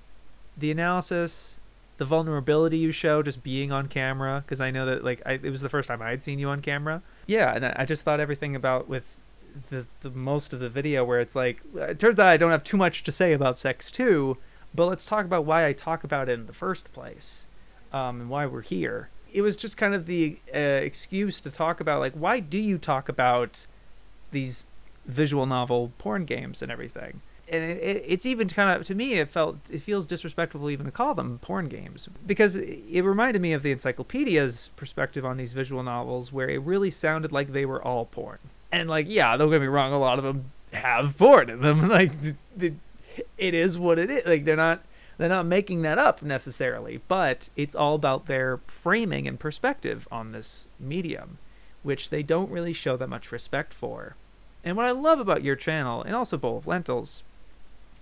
Speaker 1: the analysis, the vulnerability you show just being on camera, because I know that, like, it was the first time I had seen you on camera. Yeah, and I just thought everything about with the most of the video, where it's like, it turns out I don't have too much to say about Sex 2, but let's talk about why I talk about it in the first place, and why we're here. It was just kind of the excuse to talk about, like, why do you talk about these visual novel porn games and everything. And it's even kind of, to me, it feels disrespectful even to call them porn games, because it reminded me of the Encyclopedia's perspective on these visual novels, where it really sounded like they were all porn. And like, yeah, don't get me wrong, a lot of them have porn in them. Like, it is what it is. Like, they're not making that up necessarily, but it's all about their framing and perspective on this medium, which they don't really show that much respect for. And what I love about your channel, and also Bowl of Lentils,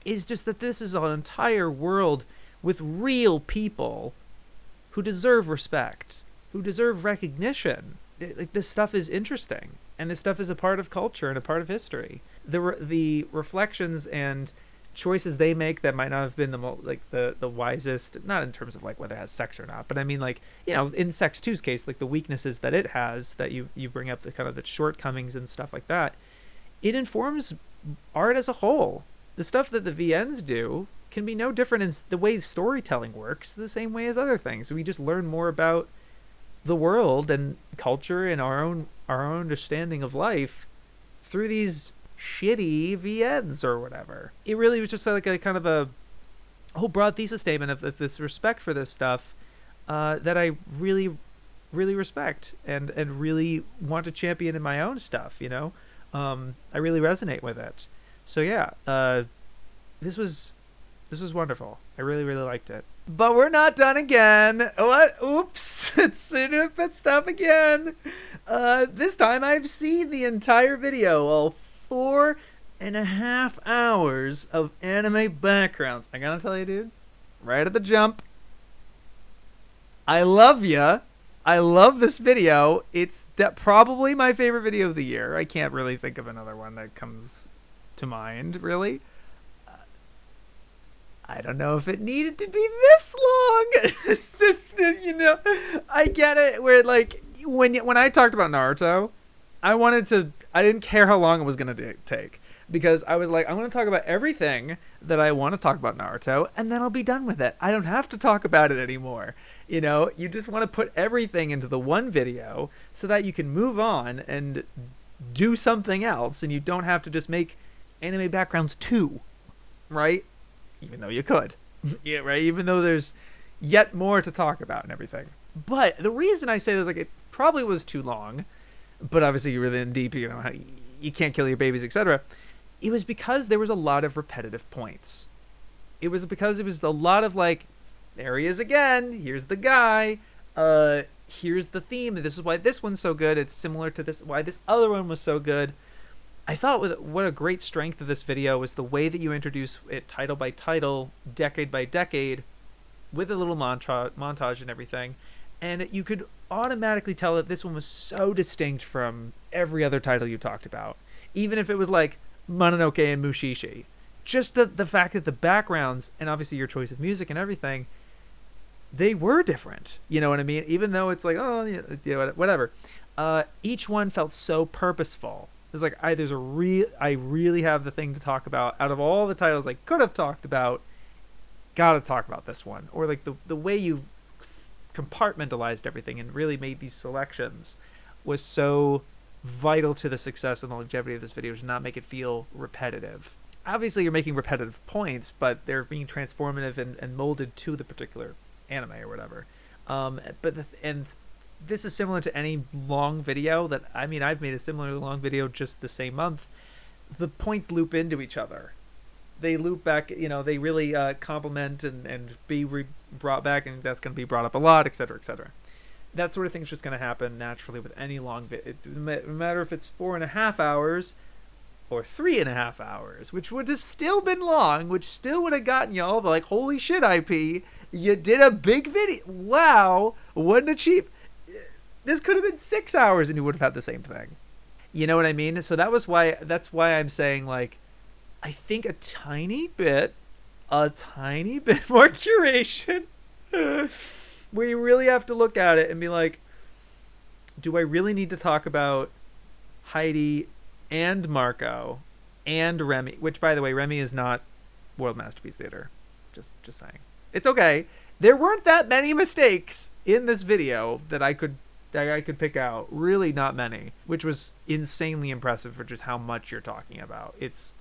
Speaker 1: is just that this is an entire world with real people who deserve respect, who deserve recognition. Like, this stuff is interesting, and this stuff is a part of culture and a part of history. The reflections and choices they make that might not have been the wisest, not in terms of like whether it has sex or not, but I mean, like, you know, in Sex 2's case, like the weaknesses that it has, that you bring up, the kind of the shortcomings and stuff like that, it informs art as a whole. The stuff that the VNs do can be no different in the way storytelling works, the same way as other things. We just learn more about the world and culture and our own understanding of life through these shitty VNs or whatever. It really was just like a kind of a whole broad thesis statement of this respect for this stuff that I really, really respect and really want to champion in my own stuff, you know? I really resonate with it. So yeah, this was wonderful. I really, really liked it. But we're not done again. What? Oops. It's in a Pitstop again. This time I've seen the entire video, all 4.5 hours of anime backgrounds. I gotta tell you, dude, right at the jump, I love ya. I love this video. It's probably my favorite video of the year. I can't really think of another one that comes to mind, really. I don't know if it needed to be this long. It's just, you know, I get it. Where, like, when I talked about Naruto, I didn't care how long it was going to take. Because I was like, I'm going to talk about everything that I want to talk about Naruto, and then I'll be done with it. I don't have to talk about it anymore. You know, you just want to put everything into the one video so that you can move on and do something else, and you don't have to just make anime backgrounds 2, right? Even though you could. Yeah, right? Even though there's yet more to talk about and everything. But the reason I say this, like, it probably was too long, but obviously you're really in deep, you know, you can't kill your babies, etc. It was because there was a lot of repetitive points. It was because it was a lot of, like, there he is again, here's the guy, here's the theme, this is why this one's so good, it's similar to this, why this other one was so good. I thought what a great strength of this video was the way that you introduce it title by title, decade by decade, with a little montage and everything. And you could automatically tell that this one was so distinct from every other title you talked about. Even if it was like Mononoke and Mushishi. Just the fact that the backgrounds, and obviously your choice of music and everything, they were different. You know what I mean? Even though it's like, oh, yeah, whatever. Each one felt so purposeful. It's like, I really have the thing to talk about. Out of all the titles I could have talked about, gotta talk about this one. Or like the way you compartmentalized everything and really made these selections was so vital to the success and the longevity of this video, to not make it feel repetitive. Obviously you're making repetitive points, but they're being transformative and molded to the particular anime or whatever. And this is similar to any long video that, I mean, I've made a similar long video just the same month. The points loop into each other. They loop back, you know, they really complement and be brought back, and that's going to be brought up a lot, etc., etc. That sort of thing's just going to happen naturally with any long video. No matter if it's 4.5 hours or 3.5 hours, which would have still been long, which still would have gotten you all like, holy shit, IP, you did a big video. Wow, what an achievement. This could have been 6 hours and you would have had the same thing. You know what I mean? So that's why I'm saying, like, I think a tiny bit more curation where you really have to look at it and be like, do I really need to talk about Heidi and Marco and Remy? Which, by the way, Remy is not World Masterpiece Theater. Just saying. It's okay. There weren't that many mistakes in this video that I could that I could pick out. Really not many, which was insanely impressive for just how much you're talking about. It's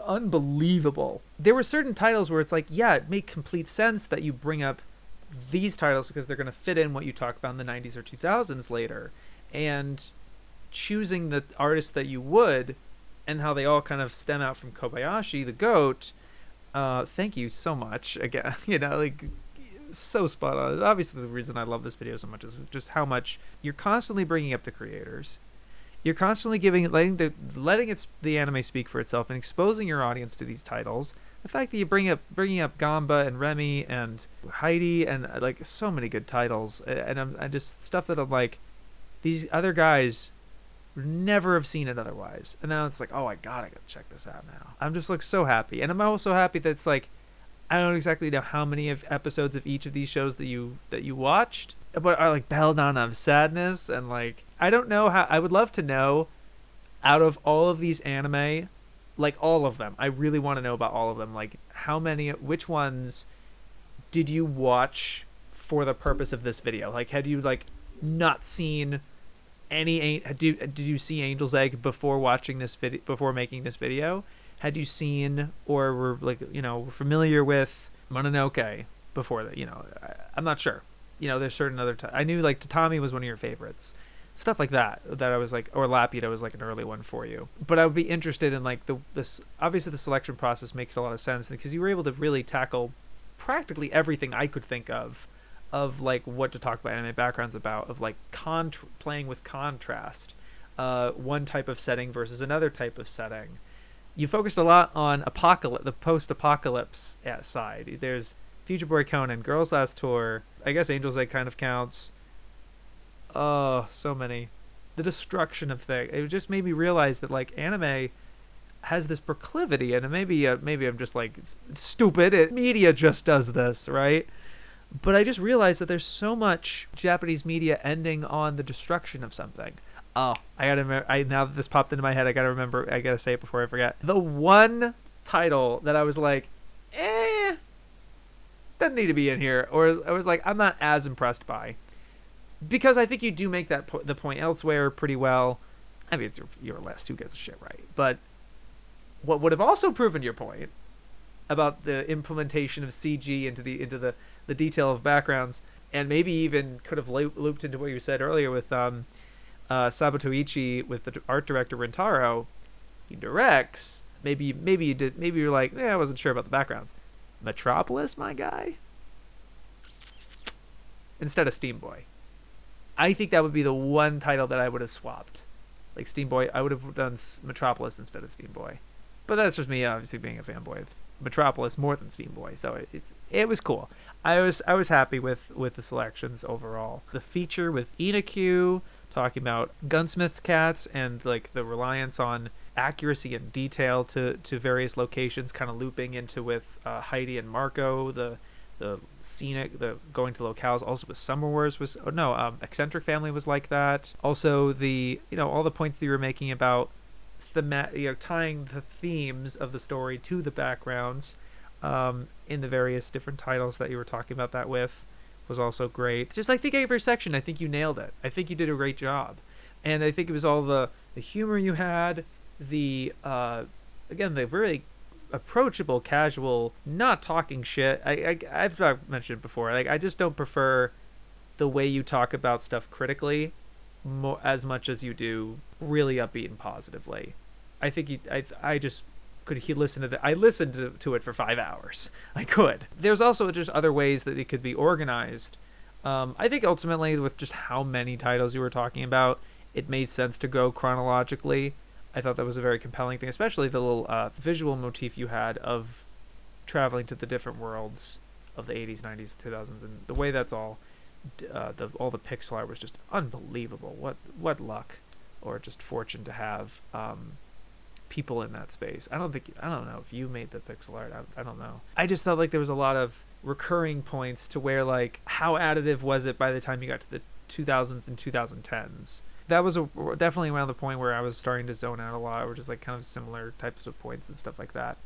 Speaker 1: unbelievable. There were certain titles where it's like, yeah, it made complete sense that you bring up these titles because they're going to fit in what you talk about in the 90s or 2000s later. And choosing the artists that you would, and how they all kind of stem out from Kobayashi, the GOAT. Thank you so much again. Like, so spot on. Obviously, the reason I love this video so much is just how much you're constantly bringing up the creators. You're constantly letting the anime speak for itself and exposing your audience to these titles. The fact that you bringing up Gamba and Remy and Heidi and like so many good titles, and I just stuff that I'm like, these other guys never have seen it otherwise, and now it's like, oh, I gotta check this out now. I'm just like so happy, and I'm also happy that it's like, I don't exactly know how many episodes of each of these shows that you watched, but are like Belladonna of Sadness, and like I don't know how. I would love to know, out of all of these anime, like all of them, I really want to know about all of them. Like which ones did you watch for the purpose of this video? Like, had you like not seen did you see Angel's Egg before watching this video, before making this video? Had you seen or were like, familiar with Mononoke before that? I'm not sure. There's certain other I knew like Tatami was one of your favorites, stuff like that I was like, or Laputa was like an early one for you. But I would be interested in like this. Obviously the selection process makes a lot of sense because you were able to really tackle practically everything I could think of like what to talk about anime backgrounds about, of like playing with contrast, one type of setting versus another type of setting. You focused a lot on the post-apocalypse side. There's Future Boy Conan, Girls Last Tour, I guess Angel's Egg kind of counts. Oh, so many. The destruction of things. It just made me realize that like anime has this proclivity, and maybe I'm just like stupid. Media just does this, right? But I just realized that there's so much Japanese media ending on the destruction of something. Oh, I gotta remember. Now that this popped into my head, I gotta remember. I gotta say it before I forget. The one title that I was like, doesn't need to be in here, or I was like, I'm not as impressed by, because I think you do make that the point elsewhere pretty well. I mean, it's your list. Who gives a shit, right? But what would have also proven your point about the implementation of CG into the detail of backgrounds, and maybe even could have looped into what you said earlier with Sabutoichi, with the art director Rintaro. He directs. Maybe you did. Maybe you're like, I wasn't sure about the backgrounds. Metropolis, my guy, instead of Steam Boy. I think that would be the one title that I would have swapped. Like Steam Boy, I would have done Metropolis instead of Steam Boy. But that's just me, obviously, being a fanboy of Metropolis more than Steam Boy. So it was cool. I was happy with the selections overall. The feature with Inaku talking about gunsmith cats and like the reliance on accuracy and detail to various locations, kind of looping into with Heidi and Marco, the scenic, the going to locales. Also with Summer Wars Eccentric Family was like that. Also the all the points that you were making about tying the themes of the story to the backgrounds in the various different titles that you were talking about that with was also great. Just like think of every section, I think you nailed it. I think you did a great job. And I think it was all the humor you had, the very approachable, casual, not talking shit. I've mentioned it before. Like, I just don't prefer the way you talk about stuff critically as much as you do really upbeat and positively. I think I just could listen to that. I listened to it for 5 hours. I could. There's also just other ways that it could be organized. I think ultimately, with just how many titles you were talking about, it made sense to go chronologically. I thought that was a very compelling thing, especially the little visual motif you had of traveling to the different worlds of the 80s, 90s, 2000s, and the way that's all the pixel art was just unbelievable. What luck or just fortune to have people in that space. I don't know if you made the pixel art. I don't know. I just felt like there was a lot of recurring points to where, like, how additive was it by the time you got to the 2000s and 2010s? That was definitely around the point where I was starting to zone out a lot, or just like kind of similar types of points and stuff like that.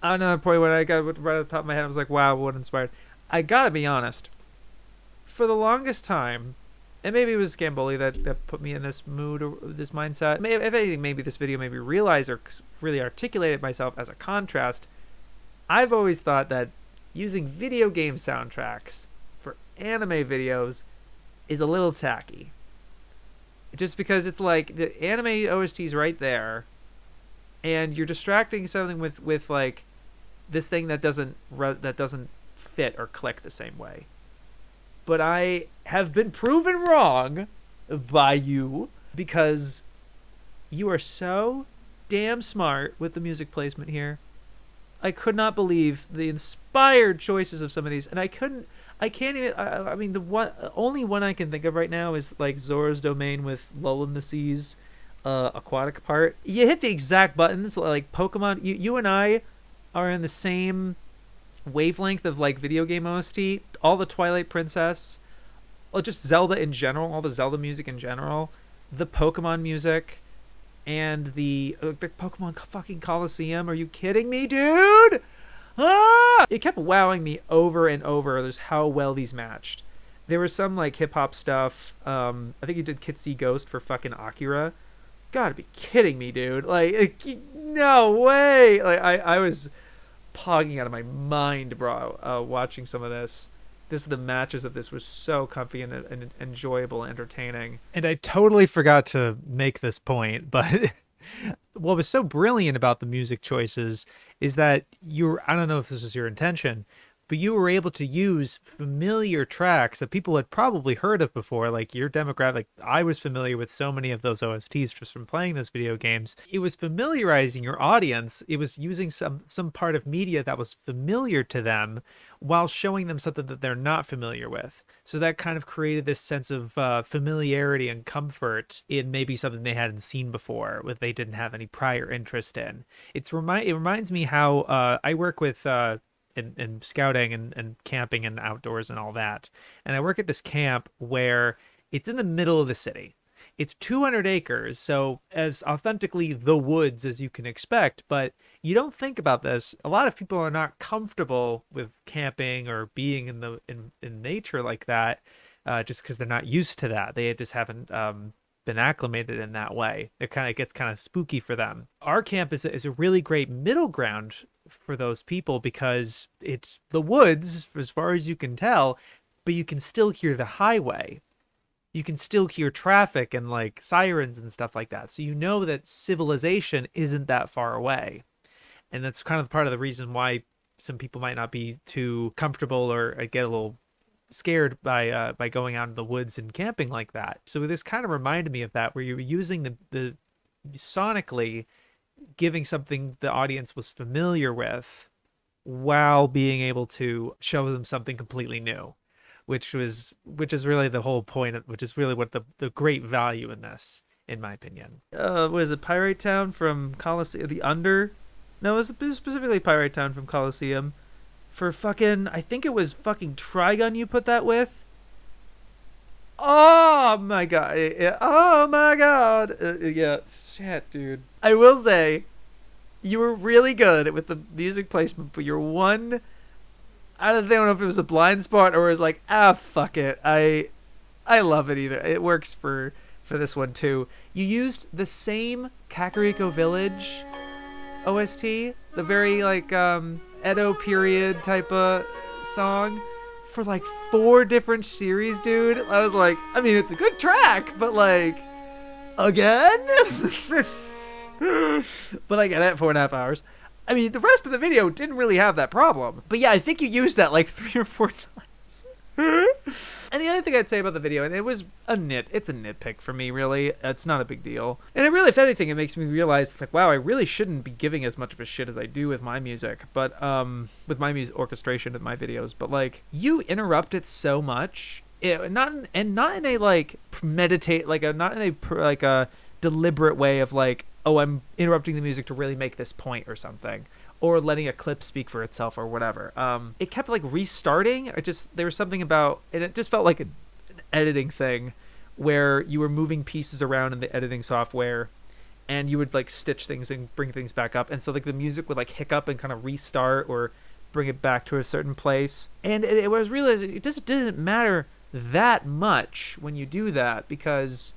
Speaker 1: Another point when I got right at the top of my head, I was like, wow, what inspired. I gotta be honest, For the longest time, and maybe it was Gamboli that put me in this mood or this mindset. Maybe, if anything, maybe this video made me realize or really articulated myself as a contrast. I've always thought that using video game soundtracks for anime videos is a little tacky. Just because it's like the anime OST's right there, and you're distracting something with like this thing that doesn't fit or click the same way. But I have been proven wrong by you, because you are so damn smart with the music placement here. I could not believe the inspired choices of some of these, and I mean, the only one I can think of right now is like Zora's Domain with Lull in the Seas, aquatic part. You hit the exact buttons, like Pokemon. You and I are in the same wavelength of like video game OST. All the Twilight Princess, or just Zelda in general, all the Zelda music in general, the Pokemon music, and the Pokemon fucking Coliseum. Are you kidding me, dude? Ah! It kept wowing me over and over just how well these matched. There was some like hip hop stuff. I think you did Kitsy Ghost for fucking Akira. Gotta be kidding me, dude. Like, no way. Like, I was pogging out of my mind, bro, watching some of this. The matches of this was so comfy and enjoyable and entertaining. And I totally forgot to make this point, but what was so brilliant about the music choices is that I don't know if this was your intention, but you were able to use familiar tracks that people had probably heard of before, like your demographic. Like, I was familiar with so many of those OSTs just from playing those video games. It was familiarizing your audience. It was using some part of media that was familiar to them while showing them something that they're not familiar with. So that kind of created this sense of familiarity and comfort in maybe something they hadn't seen before, what they didn't have any prior interest in. It reminds me how I work with in scouting and camping and outdoors and all that. And I work at this camp where it's in the middle of the city. It's 200 acres, so as authentically the woods as you can expect, but you don't think about this. A lot of people are not comfortable with camping or being in nature like that, just because they're not used to that. They just haven't been acclimated in that way. It gets kind of spooky for them. Our camp is a really great middle ground for those people, because it's the woods as far as you can tell, but you can still hear the highway. You can still hear traffic and like sirens and stuff like that. So you know that civilization isn't that far away. And that's kind of part of the reason why some people might not be too comfortable or get a little scared by going out in the woods and camping like that. So this kind of reminded me of that, where you were using the sonically giving something the audience was familiar with while being able to show them something completely new, which is really the whole point, which is really what the great value in this, in my opinion. What is it, Pirate Town from Coliseum? No, it was specifically Pirate Town from Coliseum. For fucking, I think it was fucking Trigun you put that with. Oh my god. Oh my god. Yeah, shit, dude. I will say, you were really good with the music placement, but you're one... I don't know if it was a blind spot or it was like, fuck it. I love it either. It works for this one too. You used the same Kakariko Village OST, the very like Edo period type of song, for like 4 different series, dude. I was like, I mean, it's a good track, but like, again? But I get it, 4.5 hours. I mean, the rest of the video didn't really have that problem. But yeah, I think you used that like 3 or 4 times. And the other thing I'd say about the video, and it's a nitpick for me, really. It's not a big deal. And it really, if anything, it makes me realize, it's like, wow, I really shouldn't be giving as much of a shit as I do with my music. But, with my music orchestration of my videos. But, like, you interrupt it so much. Not in a, like, not in a deliberate way of, like, oh, I'm interrupting the music to really make this point or something, or letting a clip speak for itself or whatever. It kept like restarting. There was something about, and it just felt like an editing thing where you were moving pieces around in the editing software and you would like stitch things and bring things back up. And so like the music would like hiccup and kind of restart or bring it back to a certain place. And it was realizing it just didn't matter that much when you do that, because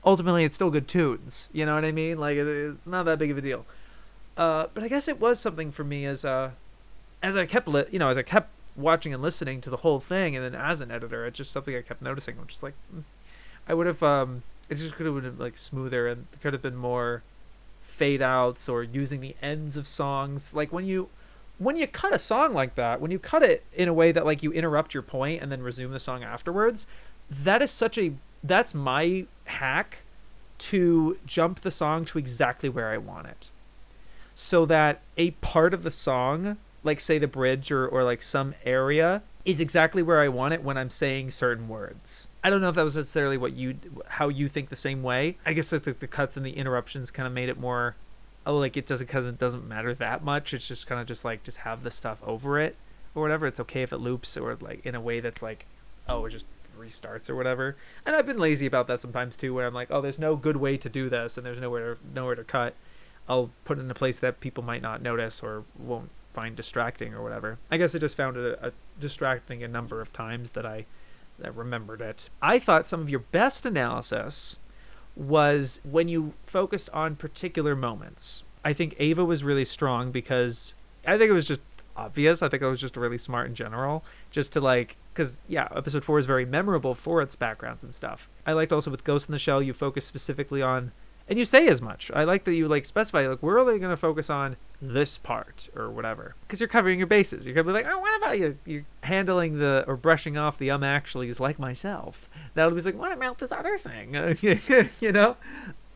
Speaker 1: ultimately it's still good tunes. You know what I mean? Like, it's not that big of a deal. But I guess it was something for me as I kept as I kept watching and listening to the whole thing, and then as an editor, it's just something I kept noticing, which is like, I would have it just could have been like smoother, and could have been more fade outs or using the ends of songs. Like when you cut a song like that, when you cut it in a way that like you interrupt your point and then resume the song afterwards, that's my hack to jump the song to exactly where I want it, so that a part of the song, like say the bridge or like some area, is exactly where I want it when I'm saying certain words. I don't know if that was necessarily how you think the same way. I guess that the cuts and the interruptions kind of made it more, like it doesn't matter that much. It's just kind of just have the stuff over it or whatever. It's okay if it loops or like in a way that's like, oh, it just restarts or whatever. And I've been lazy about that sometimes too, where I'm like, oh, there's no good way to do this and there's nowhere to cut. I'll put it in a place that people might not notice or won't find distracting or whatever. I guess I just found it a distracting a number of times that I remembered it. I thought some of your best analysis was when you focused on particular moments. I think Ava was really strong because I think it was just obvious. I think it was just really smart in general, just to like, because yeah, episode 4 is very memorable for its backgrounds and stuff. I liked also with Ghost in the Shell, you focus specifically on, and you say as much. I like that you like specify, like, we're only going to focus on this part or whatever, because you're covering your bases. You're going to be like, oh, what about you're handling or brushing off the actuallys like myself. That'll be like, what about this other thing? You know?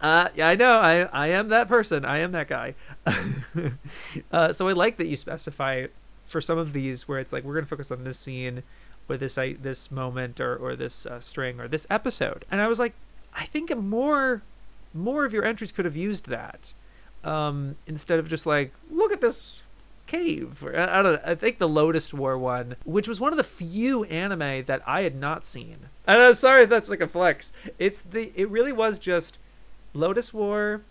Speaker 1: Yeah, I know. I am that person. I am that guy. So I like that you specify for some of these where it's like, we're going to focus on this scene or this moment or this string or this episode. And I was like, I think more of your entries could have used that, instead of just like, look at this cave. I don't know. I think the Lotus War one, which was one of the few anime that I had not seen. And I'm sorry if that's like a flex. It really was just Lotus War.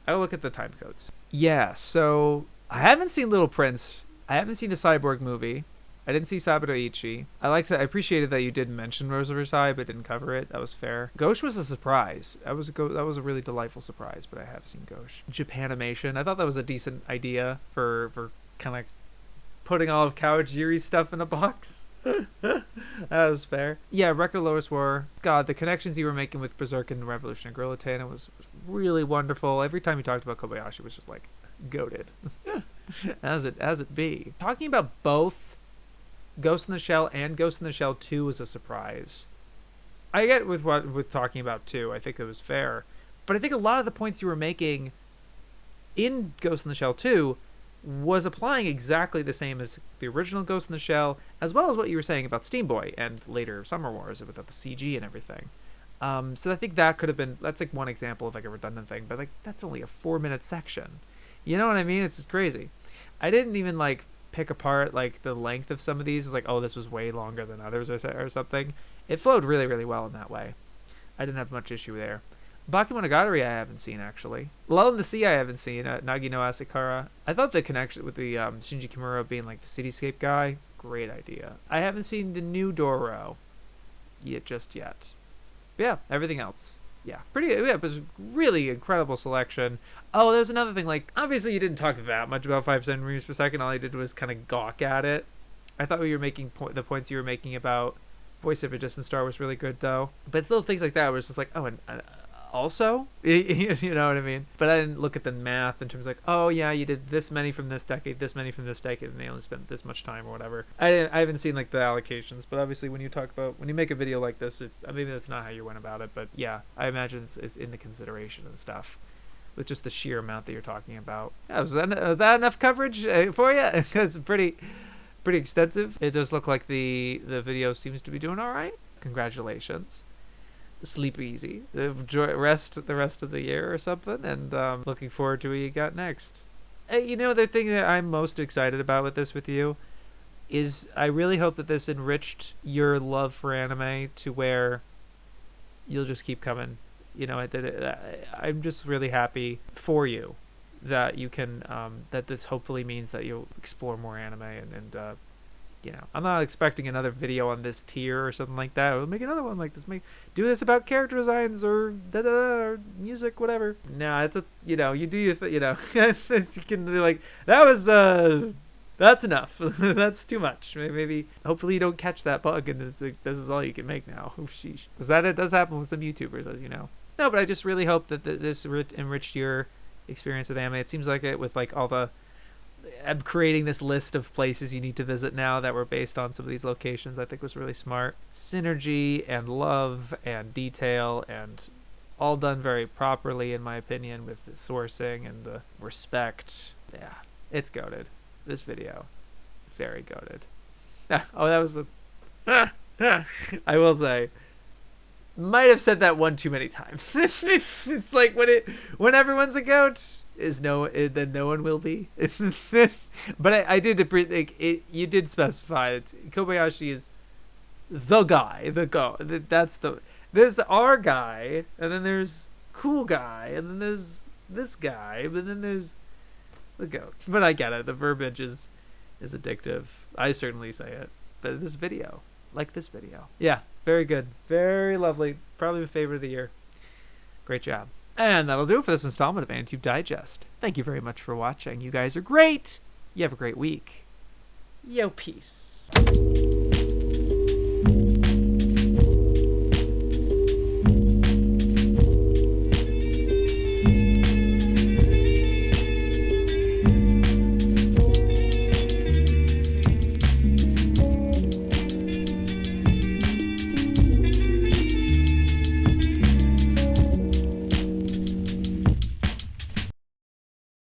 Speaker 1: I'll look at the time codes. Yeah, so I haven't seen Little Prince. I haven't seen the Cyborg movie. I didn't see Saburo-ichi. I appreciated that you did mention Rosa Versailles, but didn't cover it. That was fair. Gauche was a surprise. That was a really delightful surprise, but I have seen Gauche. Japanimation. I thought that was a decent idea for kind of putting all of Kawajiri's stuff in a box. That was fair. Yeah, Record Lotus War. God, the connections you were making with Berserk and Revolutionary Girl Atena was really wonderful. Every time you talked about Kobayashi was just like goated. as it be. Talking about both Ghost in the Shell and Ghost in the Shell 2 was a surprise. I get with talking about 2. I think it was fair. But I think a lot of the points you were making in Ghost in the Shell 2 was applying exactly the same as the original Ghost in the Shell, as well as what you were saying about Steam Boy and later Summer Wars without the CG and everything. So I think that could have been, that's like one example of like a redundant thing, but like that's only a 4-minute section. You know what I mean? It's just crazy. I didn't even like pick apart like the length of some of these. It was like, oh, this was way longer than others or something. It flowed really, really well in that way. I didn't have much issue there. Bakemonogatari I haven't seen, actually. Lull in the Sea I haven't seen. Nagi no Asakara. I thought the connection with the Shinji Kimura being like the cityscape guy, great idea. I haven't seen the new Doro just yet. But yeah, everything else. Yeah, it was really incredible selection. Oh, there's another thing, like, obviously you didn't talk that much about 5 centimeters per second. All I did was kind of gawk at it. I thought we were making the points you were making about Voice of a Distant Star was really good, though. But still, things like that was just like, oh, and also, you know what I mean? But I didn't look at the math in terms of like, oh yeah, you did this many from this decade, and they only spent this much time or whatever. I haven't seen like the allocations, but obviously when you make a video like this, maybe that's not how you went about it, but yeah, I imagine it's in the consideration and stuff, with just the sheer amount that you're talking about. Yeah, was that enough coverage for you? It's pretty extensive. It does look like the video seems to be doing all right. Congratulations. Sleep easy. Rest the rest of the year or something, and looking forward to what you got next. You know, the thing that I'm most excited about with you is I really hope that this enriched your love for anime to where you'll just keep coming. You know, I'm just really happy for you that you can that this hopefully means that you'll explore more anime and you know, I'm not expecting another video on this tier or something like that. We'll make another one like this. Do this about character designs or or music, whatever. No, it's a, you know, you do your you know, you can be like, that was that's enough. That's too much. Maybe, hopefully you don't catch that bug and this is all you can make now. Oh, sheesh. Because that it does happen with some YouTubers, as you know. No, but I just really hope that this enriched your experience with anime. It seems like it, with like all the, I'm creating this list of places you need to visit now that were based on some of these locations. I think was really smart. Synergy and love and detail, and all done very properly, in my opinion, with the sourcing and the respect. Yeah, it's goated. This video, very goated. Oh, that was the. I will say, might have said that one too many times. It's like when everyone's a goat, then no one will be. But I did like it. You did specify that Kobayashi is the guy, the go. That's the. There's our guy, and then there's cool guy, and then there's this guy, but then there's the goat. But I get it. The verbiage is addictive. I certainly say it. But this video, like this video, yeah, very good, very lovely. Probably my favorite of the year. Great job. And that'll do it for this installment of AniTube Digest. Thank you very much for watching. You guys are great. You have a great week. Yo, peace.